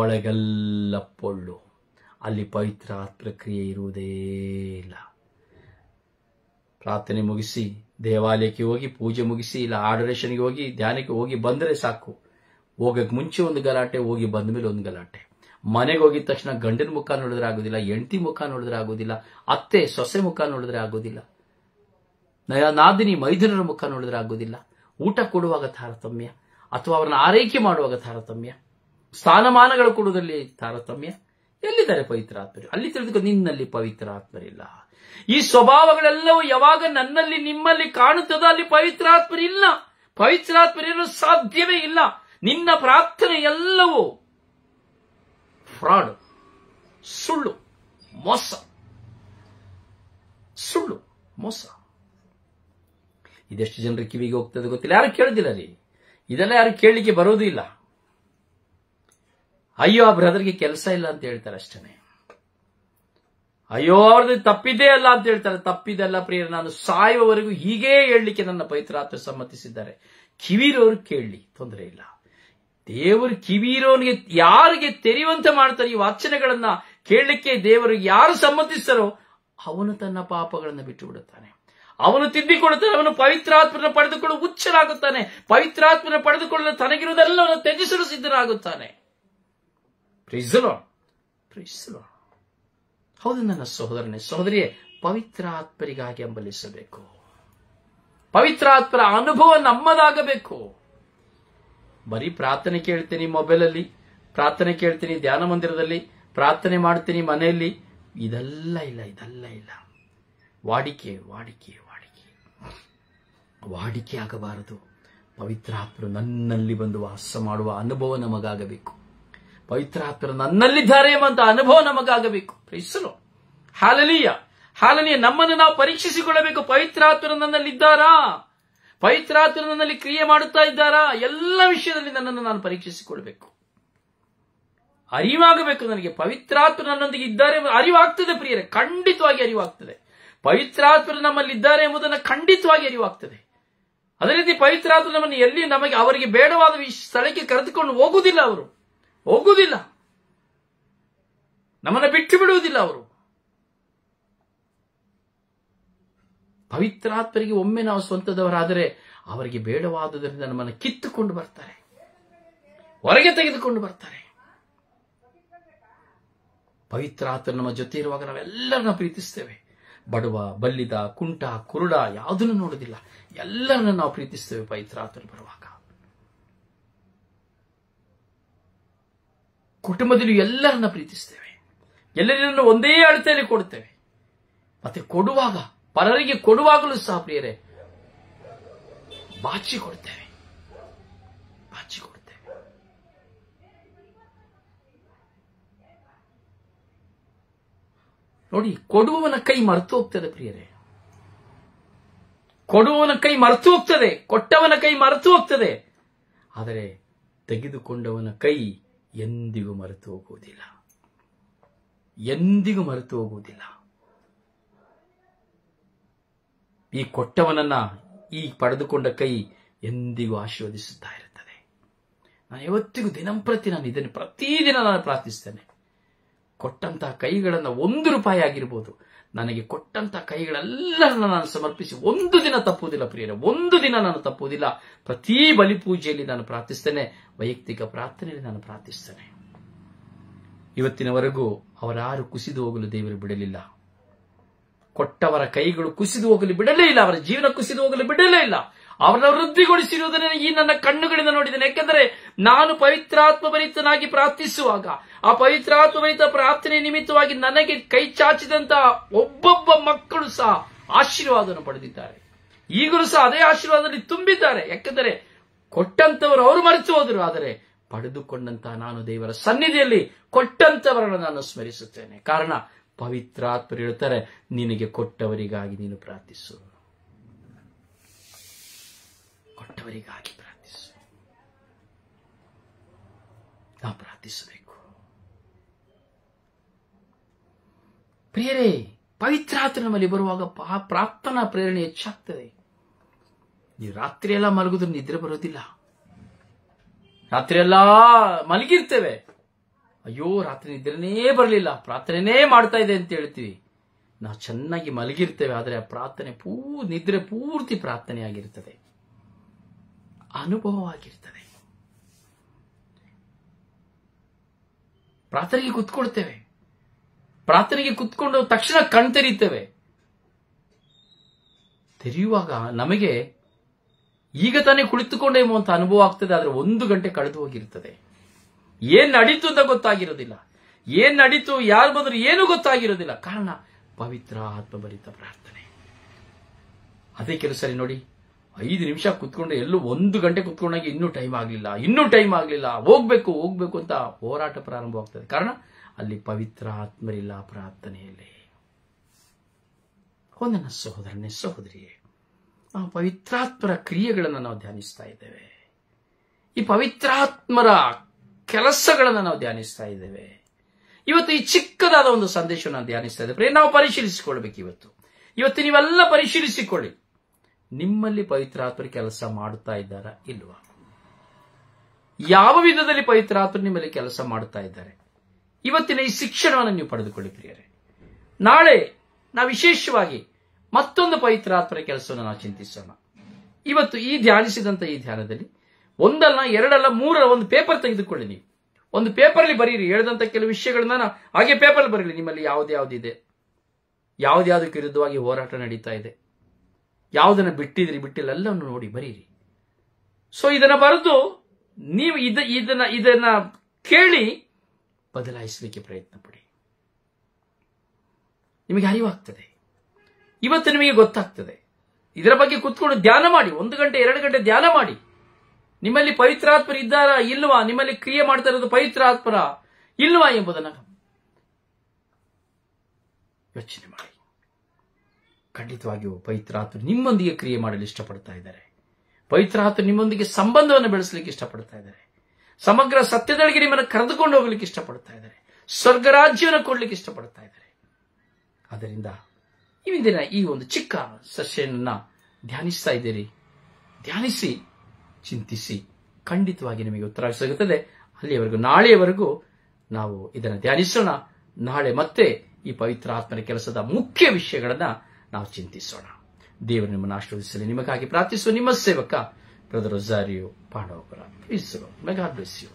ಒಳಗೆಲ್ಲ ಪೊಳ್ಳು, ಅಲ್ಲಿ ಪವಿತ್ರ ಪ್ರಕ್ರಿಯೆ ಇರುವುದೇ ಇಲ್ಲ. ಪ್ರಾರ್ಥನೆ ಮುಗಿಸಿ ದೇವಾಲಯಕ್ಕೆ ಹೋಗಿ ಪೂಜೆ ಮುಗಿಸಿ ಇಲ್ಲ ಆಡರೇಷನ್ಗೆ ಹೋಗಿ ಧ್ಯಾನಕ್ಕೆ ಹೋಗಿ ಬಂದರೆ ಸಾಕು. ಹೋಗಕ್ಕೆ ಮುಂಚೆ ಒಂದು ಗಲಾಟೆ, ಹೋಗಿ ಬಂದ ಮೇಲೆ ಒಂದು ಗಲಾಟೆ. ಮನೆಗೆ ಹೋಗಿದ ತಕ್ಷಣ ಗಂಡನ ಮುಖ ನೋಡಿದ್ರೆ ಆಗೋದಿಲ್ಲ, ಹೆಂಡತಿ ಮುಖ ನೋಡಿದ್ರೆ ಆಗೋದಿಲ್ಲ, ಅತ್ತೆ ಸೊಸೆ ಮುಖ ನೋಡಿದ್ರೆ ಆಗೋದಿಲ್ಲ, ನಾದಿನಿ ಮೈದುನರ ಮುಖ ನೋಡಿದ್ರೆ ಆಗೋದಿಲ್ಲ. ಊಟ ಕೊಡುವಾಗ ತಾರತಮ್ಯ, ಅಥವಾ ಅವರನ್ನ ಆರೈಕೆ ಮಾಡುವಾಗ ತಾರತಮ್ಯ, ಸ್ಥಾನಮಾನಗಳು ಕೊಡುವುದರಲ್ಲಿ ತಾರತಮ್ಯ. ಎಲ್ಲಿದ್ದಾರೆ ಪವಿತ್ರ ಆತ್ಮರು? ಅಲ್ಲಿ ತಿಳಿದುಕೊ, ನಿನ್ನಲ್ಲಿ ಪವಿತ್ರ ಆತ್ಮರಿಲ್ಲ. ಈ ಸ್ವಭಾವಗಳೆಲ್ಲವೂ ಯಾವಾಗ ನನ್ನಲ್ಲಿ ನಿಮ್ಮಲ್ಲಿ ಕಾಣುತ್ತದೋ ಅಲ್ಲಿ ಪವಿತ್ರಾತ್ಮರಿಲ್ಲ. ಪವಿತ್ರಾತ್ಮರಿರಲು ಸಾಧ್ಯವೇ ಇಲ್ಲ. ನಿನ್ನ ಪ್ರಾರ್ಥನೆ ಎಲ್ಲವೂ ಫ್ರಾಡ್, ಸುಳ್ಳು, ಮೋಸ, ಸುಳ್ಳು, ಮೋಸ. ಇದೆಷ್ಟು ಜನರ ಕಿವಿಗೆ ಹೋಗ್ತದೆ ಗೊತ್ತಿಲ್ಲ, ಯಾರು ಕೇಳುದಿಲ್ಲ ರೀ. ಇದೆಲ್ಲ ಯಾರು ಕೇಳಲಿಕ್ಕೆ ಬರೋದು ಇಲ್ಲ. ಅಯ್ಯೋ ಆ ಬ್ರದರ್ಗೆ ಕೆಲಸ ಇಲ್ಲ ಅಂತ ಹೇಳ್ತಾರೆ ಅಷ್ಟೇ. ಅಯ್ಯೋ ಅವ್ರದ್ದು ತಪ್ಪಿದ್ದೇ ಅಲ್ಲ ಅಂತ ಹೇಳ್ತಾರೆ. ತಪ್ಪಿದಲ್ಲ ಪ್ರಿಯರೇ, ನಾನು ಸಾಯುವವರೆಗೂ ಹೀಗೇ ಹೇಳಲಿಕ್ಕೆ ನನ್ನ ಪವಿತ್ರಾತ್ಮ ಸಮ್ಮತಿಸಿದ್ದಾರೆ. ಕಿವಿರೋರು ಕೇಳಲಿ, ತೊಂದರೆ ಇಲ್ಲ. ದೇವರು ಕಿವಿರೋನಿಗೆ ಯಾರಿಗೆ ತೆರೆಯುವಂತೆ ಮಾಡ್ತಾರೆ ಈ ವಾಚನಗಳನ್ನ ಕೇಳಲಿಕ್ಕೆ ದೇವರು ಯಾರು ಸಮ್ಮತಿಸ್ತಾರೋ ಅವನು ತನ್ನ ಪಾಪಗಳನ್ನು ಬಿಟ್ಟು ಬಿಡುತ್ತಾನೆ, ಅವನು ತಿದ್ದಿಕೊಳ್ಳುತ್ತಾನೆ, ಅವನು ಪವಿತ್ರಾತ್ಮನ ಪಡೆದುಕೊಳ್ಳಲು ಹುಚ್ಚರಾಗುತ್ತಾನೆ. ಪವಿತ್ರಾತ್ಮನ ಪಡೆದುಕೊಳ್ಳಲು ತನಗಿರುವುದೆಲ್ಲವನ್ನು ತ್ಯಜಿಸಲು ಸಿದ್ಧನಾಗುತ್ತಾನೆ. Praise the Lord, praise the Lord. ಹೌದು ನನ್ನ ಸಹೋದರನೇ ಸಹೋದರಿಯೇ, ಪವಿತ್ರಾತ್ಮರಿಗಾಗಿ ಹಂಬಲಿಸಬೇಕು. ಪವಿತ್ರಾತ್ಮರ ಅನುಭವ ನಮ್ಮದಾಗಬೇಕು. ಬರೀ ಪ್ರಾರ್ಥನೆ ಕೇಳ್ತೀನಿ ಮೊಬೈಲಲ್ಲಿ, ಪ್ರಾರ್ಥನೆ ಕೇಳ್ತೀನಿ ಧ್ಯಾನ ಮಂದಿರದಲ್ಲಿ, ಪ್ರಾರ್ಥನೆ ಮಾಡ್ತೀನಿ ಮನೆಯಲ್ಲಿ, ಇದೆಲ್ಲ ಇಲ್ಲ, ಇದೆಲ್ಲ ಇಲ್ಲ. ವಾಡಿಕೆ ವಾಡಿಕೆ ವಾಡಿಕೆ ವಾಡಿಕೆ ಆಗಬಾರದು. ಪವಿತ್ರಾತ್ಮರು ನನ್ನಲ್ಲಿ ಬಂದು ವಾಸ ಮಾಡುವ ಅನುಭವ ನಮಗಾಗಬೇಕು. ಪವಿತ್ರಾತ್ಮರು ನನ್ನಲ್ಲಿದ್ದಾರೆ ಎಂಬಂತ ಅನುಭವ ನಮಗಾಗಬೇಕು. Praise the Lord, hallelujah, hallelujah. ನಮ್ಮನ್ನು ನಾವು ಪರೀಕ್ಷಿಸಿಕೊಳ್ಳಬೇಕು. ಪವಿತ್ರಾತ್ಮರು ನನ್ನಲ್ಲಿದ್ದಾರಾ? ಪವಿತ್ರಾತ್ಮರು ನನ್ನಲ್ಲಿ ಕ್ರಿಯೆ ಮಾಡುತ್ತಾ ಇದ್ದಾರಾ? ಎಲ್ಲ ವಿಷಯದಲ್ಲಿ ನನ್ನನ್ನು ನಾನು ಪರೀಕ್ಷಿಸಿಕೊಳ್ಬೇಕು. ಅರಿವಾಗಬೇಕು ನನಗೆ ಪವಿತ್ರಾತ್ಮರು ನನ್ನೊಂದಿಗೆ ಇದ್ದಾರೆ ಅರಿವಾಗ್ತದೆ ಪ್ರಿಯರೇ, ಖಂಡಿತವಾಗಿ ಅರಿವಾಗ್ತದೆ. ಪವಿತ್ರಾತ್ಮರು ನಮ್ಮಲ್ಲಿದ್ದಾರೆ ಎಂಬುದನ್ನು ಖಂಡಿತವಾಗಿ ಅರಿವಾಗ್ತದೆ. ಅದೇ ರೀತಿ ಪವಿತ್ರಾತ್ಮರು ನಮ್ಮನ್ನು ಎಲ್ಲಿ ನಮಗೆ ಅವರಿಗೆ ಬೇಡವಾದ ಸ್ಥಳಕ್ಕೆ ಕರೆದುಕೊಂಡು ಹೋಗುವುದಿಲ್ಲ, ಅವರು ಹೋಗುವುದಿಲ್ಲ, ನಮ್ಮನ್ನು ಬಿಟ್ಟು ಬಿಡುವುದಿಲ್ಲ. ಅವರು ಪವಿತ್ರಾತ್ಮರಿಗೆ ಒಮ್ಮೆ ನಾವು ಸ್ವಂತದವರಾದರೆ ಅವರಿಗೆ ಬೇಡವಾದುದರಿಂದ ನಮ್ಮನ್ನು ಕಿತ್ತುಕೊಂಡು ಬರ್ತಾರೆ, ಹೊರಗೆ ತೆಗೆದುಕೊಂಡು ಬರ್ತಾರೆ. ಪವಿತ್ರಾತ್ಮ ನಮ್ಮ ಜೊತೆ ಇರುವಾಗ ನಾವೆಲ್ಲರನ್ನ ಪ್ರೀತಿಸ್ತೇವೆ. ಬಡವ, ಬಲ್ಲಿದ, ಕುಂಟ, ಕುರುಡ ಯಾವುದನ್ನು ನೋಡುವುದಿಲ್ಲ, ಎಲ್ಲರನ್ನ ನಾವು ಪ್ರೀತಿಸ್ತೇವೆ. ಪವಿತ್ರಾತ್ಮ ಬರುವಾಗ ಕುಟುಂಬದಲ್ಲಿ ಎಲ್ಲರನ್ನ ಪ್ರೀತಿಸ್ತೇವೆ, ಎಲ್ಲರನ್ನು ಒಂದೇ ಅಳತೆಯಲ್ಲಿ ಕೊಡುತ್ತೇವೆ. ಮತ್ತೆ ಕೊಡುವಾಗ, ಪರರಿಗೆ ಕೊಡುವಾಗಲೂ ಸಹ ಪ್ರಿಯರೇ ಬಾಚಿ ಕೊಡುತ್ತೇವೆ, ಬಾಚಿ ಕೊಡುತ್ತೇವೆ. ನೋಡಿ, ಕೊಡುವವನ ಕೈ ಮರೆತು ಹೋಗ್ತದೆ ಪ್ರಿಯರೇ, ಕೊಡುವವನ ಕೈ ಮರೆತು ಹೋಗ್ತದೆ, ಕೊಟ್ಟವನ ಕೈ ಮರೆತು ಹೋಗ್ತದೆ. ಆದರೆ ತೆಗೆದುಕೊಂಡವನ ಕೈ ಎಂದಿಗೂ ಮರೆತು ಹೋಗುವುದಿಲ್ಲ, ಎಂದಿಗೂ ಮರೆತು ಹೋಗುವುದಿಲ್ಲ. ಈ ಕೊಟ್ಟವನನ್ನ ಈ ಪಡೆದುಕೊಂಡ ಕೈ ಎಂದಿಗೂ ಆಶೀರ್ವದಿಸುತ್ತಾ ಇರುತ್ತದೆ. ನಾನು ಯಾವತ್ತಿಗೂ ದಿನಂಪ್ರತಿ ನಾನು ಇದನ್ನು ಪ್ರತಿದಿನ ನಾನು ಪ್ರಾರ್ಥಿಸ್ತೇನೆ. ಕೊಟ್ಟಂತಹ ಕೈಗಳನ್ನು ₹1 ಆಗಿರ್ಬೋದು, ನನಗೆ ಕೊಟ್ಟಂತಹ ಕೈಗಳೆಲ್ಲರನ್ನ ನಾನು ಸಮರ್ಪಿಸಿ ಒಂದು ದಿನ ತಪ್ಪುವುದಿಲ್ಲ ಪ್ರಿಯರೇ, ಒಂದು ದಿನ ನಾನು ತಪ್ಪುವುದಿಲ್ಲ. ಪ್ರತಿ ಬಲಿಪೂಜೆಯಲ್ಲಿ ನಾನು ಪ್ರಾರ್ಥಿಸ್ತೇನೆ, ವೈಯಕ್ತಿಕ ಪ್ರಾರ್ಥನೆಯಲ್ಲಿ ನಾನು ಪ್ರಾರ್ಥಿಸ್ತೇನೆ. ಇವತ್ತಿನವರೆಗೂ ಅವರಾರು ಕುಸಿದು ಹೋಗಲು ದೇವರು ಬಿಡಲಿಲ್ಲ. ಕೊಟ್ಟವರ ಕೈಗಳು ಕುಸಿದು ಹೋಗಲು ಬಿಡಲೇ ಇಲ್ಲ, ಅವರ ಜೀವನ ಕುಸಿದು ಹೋಗಲು ಬಿಡಲೇ ಇಲ್ಲ. ಅವರನ್ನು ವೃದ್ಧಿಗೊಳಿಸಿರುವುದನ್ನು ಈ ನನ್ನ ಕಣ್ಣುಗಳಿಂದ ನೋಡಿದ್ದೇನೆ. ಯಾಕೆಂದರೆ ನಾನು ಪವಿತ್ರಾತ್ಮ ಭರಿತನಾಗಿ ಪ್ರಾರ್ಥಿಸುವಾಗ ಆ ಪವಿತ್ರಾತ್ಮ ಭರಿತ ಪ್ರಾರ್ಥನೆ ನಿಮಿತ್ತವಾಗಿ ನನಗೆ ಕೈ ಚಾಚಿದಂತಹ ಒಬ್ಬೊಬ್ಬ ಮಕ್ಕಳು ಸಹ ಆಶೀರ್ವಾದವನ್ನು ಪಡೆದಿದ್ದಾರೆ. ಈಗಲೂ ಸಹ ಅದೇ ಆಶೀರ್ವಾದದಲ್ಲಿ ತುಂಬಿದ್ದಾರೆ. ಯಾಕೆಂದರೆ ಕೊಟ್ಟಂತವರು ಅವರು ಮರೆತು ಹೋದರು, ಆದರೆ ಪಡೆದುಕೊಂಡಂತಹ ನಾನು ದೇವರ ಸನ್ನಿಧಿಯಲ್ಲಿ ಕೊಟ್ಟಂತವರನ್ನು ನಾನು ಸ್ಮರಿಸುತ್ತೇನೆ. ಕಾರಣ ಪವಿತ್ರಾತ್ಮರು ಹೇಳ್ತಾರೆ, ನಿನಗೆ ಕೊಟ್ಟವರಿಗಾಗಿ ನೀನು ಪ್ರಾರ್ಥಿಸು, ಕೊಟ್ಟವರಿಗಾಗಿ ಪ್ರಾರ್ಥಿಸು. ನಾವು ಪ್ರಾರ್ಥಿಸಬೇಕು ಪ್ರಿಯರೇ. ಪವಿತ್ರಾತ್ಮ ನಮ್ಮಲ್ಲಿ ಬರುವಾಗ ಪ್ರಾರ್ಥನಾ ಪ್ರೇರಣೆ ಹೆಚ್ಚಾಗ್ತದೆ. ನೀವು ರಾತ್ರಿ ಎಲ್ಲ ಮಲಗುದ್ರೆ ನಿದ್ರೆ ಬರೋದಿಲ್ಲ. ರಾತ್ರಿ ಎಲ್ಲ ಮಲಗಿರ್ತೇವೆ, ಅಯ್ಯೋ ರಾತ್ರಿ ನಿದ್ರೆನೇ ಬರಲಿಲ್ಲ, ಪ್ರಾರ್ಥನೆನೇ ಮಾಡ್ತಾ ಇದೆ ಅಂತ ಹೇಳ್ತೀವಿ. ನಾವು ಚೆನ್ನಾಗಿ ಮಲಗಿರ್ತೇವೆ, ಆದರೆ ಆ ಪ್ರಾರ್ಥನೆ ನಿದ್ರೆ ಪೂರ್ತಿ ಪ್ರಾರ್ಥನೆ ಆಗಿರ್ತದೆ, ಅನುಭವವಾಗಿರ್ತದೆ. ಪ್ರಾರ್ಥನೆಗೆ ಕುತ್ಕೊಳ್ತೇವೆ, ಪ್ರಾರ್ಥನೆಗೆ ಕುತ್ಕೊಂಡು ತಕ್ಷಣ ಕಣ್ ತೆರೀತೇವೆ. ತೆರೆಯುವಾಗ ನಮಗೆ ಈಗ ತಾನೇ ಕುಳಿತುಕೊಂಡೇಮೋ ಅಂತ ಅನುಭವ ಆಗ್ತದೆ, ಆದರೆ 1 ಗಂಟೆ ಕಳೆದು ಹೋಗಿರ್ತದೆ. ಏನ್ ನಡೀತು ಅಂತ ಗೊತ್ತಾಗಿರೋದಿಲ್ಲ, ಏನ್ ನಡೀತು, ಯಾರು ಬಂದ್ರು ಏನು ಗೊತ್ತಾಗಿರೋದಿಲ್ಲ. ಕಾರಣ ಪವಿತ್ರ ಆತ್ಮಭರಿತ ಪ್ರಾರ್ಥನೆ. ಅದೇ ಕೆಲಸ ನೋಡಿ, 5 ನಿಮಿಷ ಕುತ್ಕೊಂಡು ಎಲ್ಲೂ 1 ಗಂಟೆ ಕುತ್ಕೊಂಡಾಗ ಇನ್ನೂ ಟೈಮ್ ಆಗ್ಲಿಲ್ಲ, ಹೋಗ್ಬೇಕು ಅಂತ ಹೋರಾಟ ಪ್ರಾರಂಭವಾಗ್ತದೆ. ಕಾರಣ ಅಲ್ಲಿ ಪವಿತ್ರ ಆತ್ಮರಿಲ್ಲ ಪ್ರಾರ್ಥನೆಯಲ್ಲಿ. ನನ್ನ ಸಹೋದರನೇ ಸಹೋದರಿಯೇ, ಆ ಪವಿತ್ರಾತ್ಮರ ಕ್ರಿಯೆಗಳನ್ನು ನಾವು ಧ್ಯಾನಿಸ್ತಾ ಇದ್ದೇವೆ. ಈ ಪವಿತ್ರಾತ್ಮರ ಕೆಲಸಗಳನ್ನು ನಾವು ಧ್ಯಾನಿಸ್ತಾ ಇದ್ದೇವೆ. ಇವತ್ತು ಈ ಚಿಕ್ಕದಾದ ಒಂದು ಸಂದೇಶವನ್ನು ಧ್ಯಾನಿಸ್ತಾ ಇದ್ದೇವೆ. ನಾವು ಪರಿಶೀಲಿಸಿಕೊಳ್ಬೇಕು. ಇವತ್ತು ನೀವೆಲ್ಲ ಪರಿಶೀಲಿಸಿಕೊಳ್ಳಿ, ನಿಮ್ಮಲ್ಲಿ ಪವಿತ್ರಾತ್ಮರು ಕೆಲಸ ಮಾಡುತ್ತಾ ಇದ್ದಾರಾ ಇಲ್ವಾ? ಯಾವ ವಿಧದಲ್ಲಿ ಪವಿತ್ರಾತ್ಮರು ನಿಮ್ಮಲ್ಲಿ ಕೆಲಸ ಮಾಡುತ್ತಾ ಇದ್ದಾರೆ? ಇವತ್ತಿನ ಈ ಶಿಕ್ಷಣವನ್ನು ನೀವು ಪಡೆದುಕೊಳ್ಳಿ ಪ್ರಿಯರೇ. ನಾಳೆ ನಾವು ವಿಶೇಷವಾಗಿ ಮತ್ತೊಂದು ಪವಿತ್ರಾತ್ಮರ ಕೆಲಸವನ್ನು ನಾವು ಚಿಂತಿಸೋಣ. ಇವತ್ತು ಈ ಧ್ಯಾನಿಸಿದಂತ ಈ ಧ್ಯಾನದಲ್ಲಿ 1 ಅಲ್ಲ 2 ಅಲ್ಲ 3 ಒಂದು ಪೇಪರ್ ತೆಗೆದುಕೊಳ್ಳಿ. ನೀವು ಒಂದು ಪೇಪರ್ಲಿ ಬರೀರಿ, ಹೇಳಿದಂತ ಕೆಲವು ವಿಷಯಗಳನ್ನ ಹಾಗೆ ಪೇಪರ್ ಬರೀರಿ. ನಿಮ್ಮಲ್ಲಿ ಯಾವ್ದ್ಯಾವ್ದಿದೆ, ಯಾವ್ದ್ಯಾವ್ದಕ್ಕೆ ವಿರುದ್ಧವಾಗಿ ಹೋರಾಟ ನಡೀತಾ ಇದೆ, ಯಾವುದನ್ನ ಬಿಟ್ಟಿಲ್ಲ ಎಲ್ಲವನ್ನು ನೋಡಿ ಬರೀರಿ. ಸೊ ಇದನ್ನ ಬರೆದು ನೀವು ಇದನ್ನ ಕೇಳಿ ಬದಲಾಯಿಸಲಿಕ್ಕೆ ಪ್ರಯತ್ನ ಪಡಿ. ನಿಮಗೆ ಅರಿವಾಗ್ತದೆ, ಇವತ್ತು ನಿಮಗೆ ಗೊತ್ತಾಗ್ತದೆ. ಇದರ ಬಗ್ಗೆ ಕುತ್ಕೊಂಡು ಧ್ಯಾನ ಮಾಡಿ, 1 ಗಂಟೆ 2 ಗಂಟೆ ಧ್ಯಾನ ಮಾಡಿ. ನಿಮ್ಮಲ್ಲಿ ಪವಿತ್ರಾತ್ಮರ ಇದ್ದಾರಾ ಇಲ್ವಾ, ನಿಮ್ಮಲ್ಲಿ ಕ್ರಿಯೆ ಮಾಡ್ತಾ ಇರೋದು ಪವಿತ್ರಾತ್ಮರ ಇಲ್ವಾ ಎಂಬುದನ್ನು ಯೋಚನೆ ಮಾಡಿ. ಖಂಡಿತವಾಗಿಯೂ ಪವಿತ್ರಾತ್ಮರು ನಿಮ್ಮೊಂದಿಗೆ ಕ್ರಿಯೆ ಮಾಡಲು ಇಷ್ಟಪಡ್ತಾ ಇದ್ದಾರೆ. ಪವಿತ್ರಾತ್ಮರು ನಿಮ್ಮೊಂದಿಗೆ ಸಂಬಂಧವನ್ನು ಬೆಳೆಸಲಿಕ್ಕೆ ಇಷ್ಟಪಡ್ತಾ ಇದ್ದಾರೆ. ಸಮಗ್ರ ಸತ್ಯದೊಳಗೆ ನಿಮ್ಮನ್ನು ಕರೆದುಕೊಂಡು ಹೋಗ್ಲಿಕ್ಕೆ ಇಷ್ಟಪಡ್ತಾ ಇದ್ದಾರೆ. ಸ್ವರ್ಗರಾಜ್ಯವನ್ನು ಕೊಡ್ಲಿಕ್ಕೆ ಇಷ್ಟಪಡ್ತಾ ಇದ್ದಾರೆ. ಆದ್ದರಿಂದ ಇಂದಿನ ಈ ಒಂದು ಚಿಕ್ಕ ಸೆಷನ್ ಧ್ಯಾನಿಸ್ತಾ ಇದ್ದೀರಿ. ಧ್ಯಾನಿಸಿ, ಚಿಂತಿಸಿ, ಖಂಡಿತವಾಗಿ ನಿಮಗೆ ಉತ್ತರ ಸಿಗುತ್ತದೆ. ಅಲ್ಲಿಯವರೆಗೂ ನಾಳೆಯವರೆಗೂ ನಾವು ಇದನ್ನು ಧ್ಯಾನಿಸೋಣ. ನಾಳೆ ಮತ್ತೆ ಈ ಪವಿತ್ರ ಆತ್ಮನ ಕೆಲಸದ ಮುಖ್ಯ ವಿಷಯಗಳನ್ನ ನಾವು ಚಿಂತಿಸೋಣ. ದೇವರು ನಿಮ್ಮನ್ನು ಆಶೀರ್ವದಿಸಲಿ. ನಿಮಗಾಗಿ ಪ್ರಾರ್ಥಿಸುವ ನಿಮ್ಮ ಸೇವಕ brother Rosario Pandavapura. God bless you.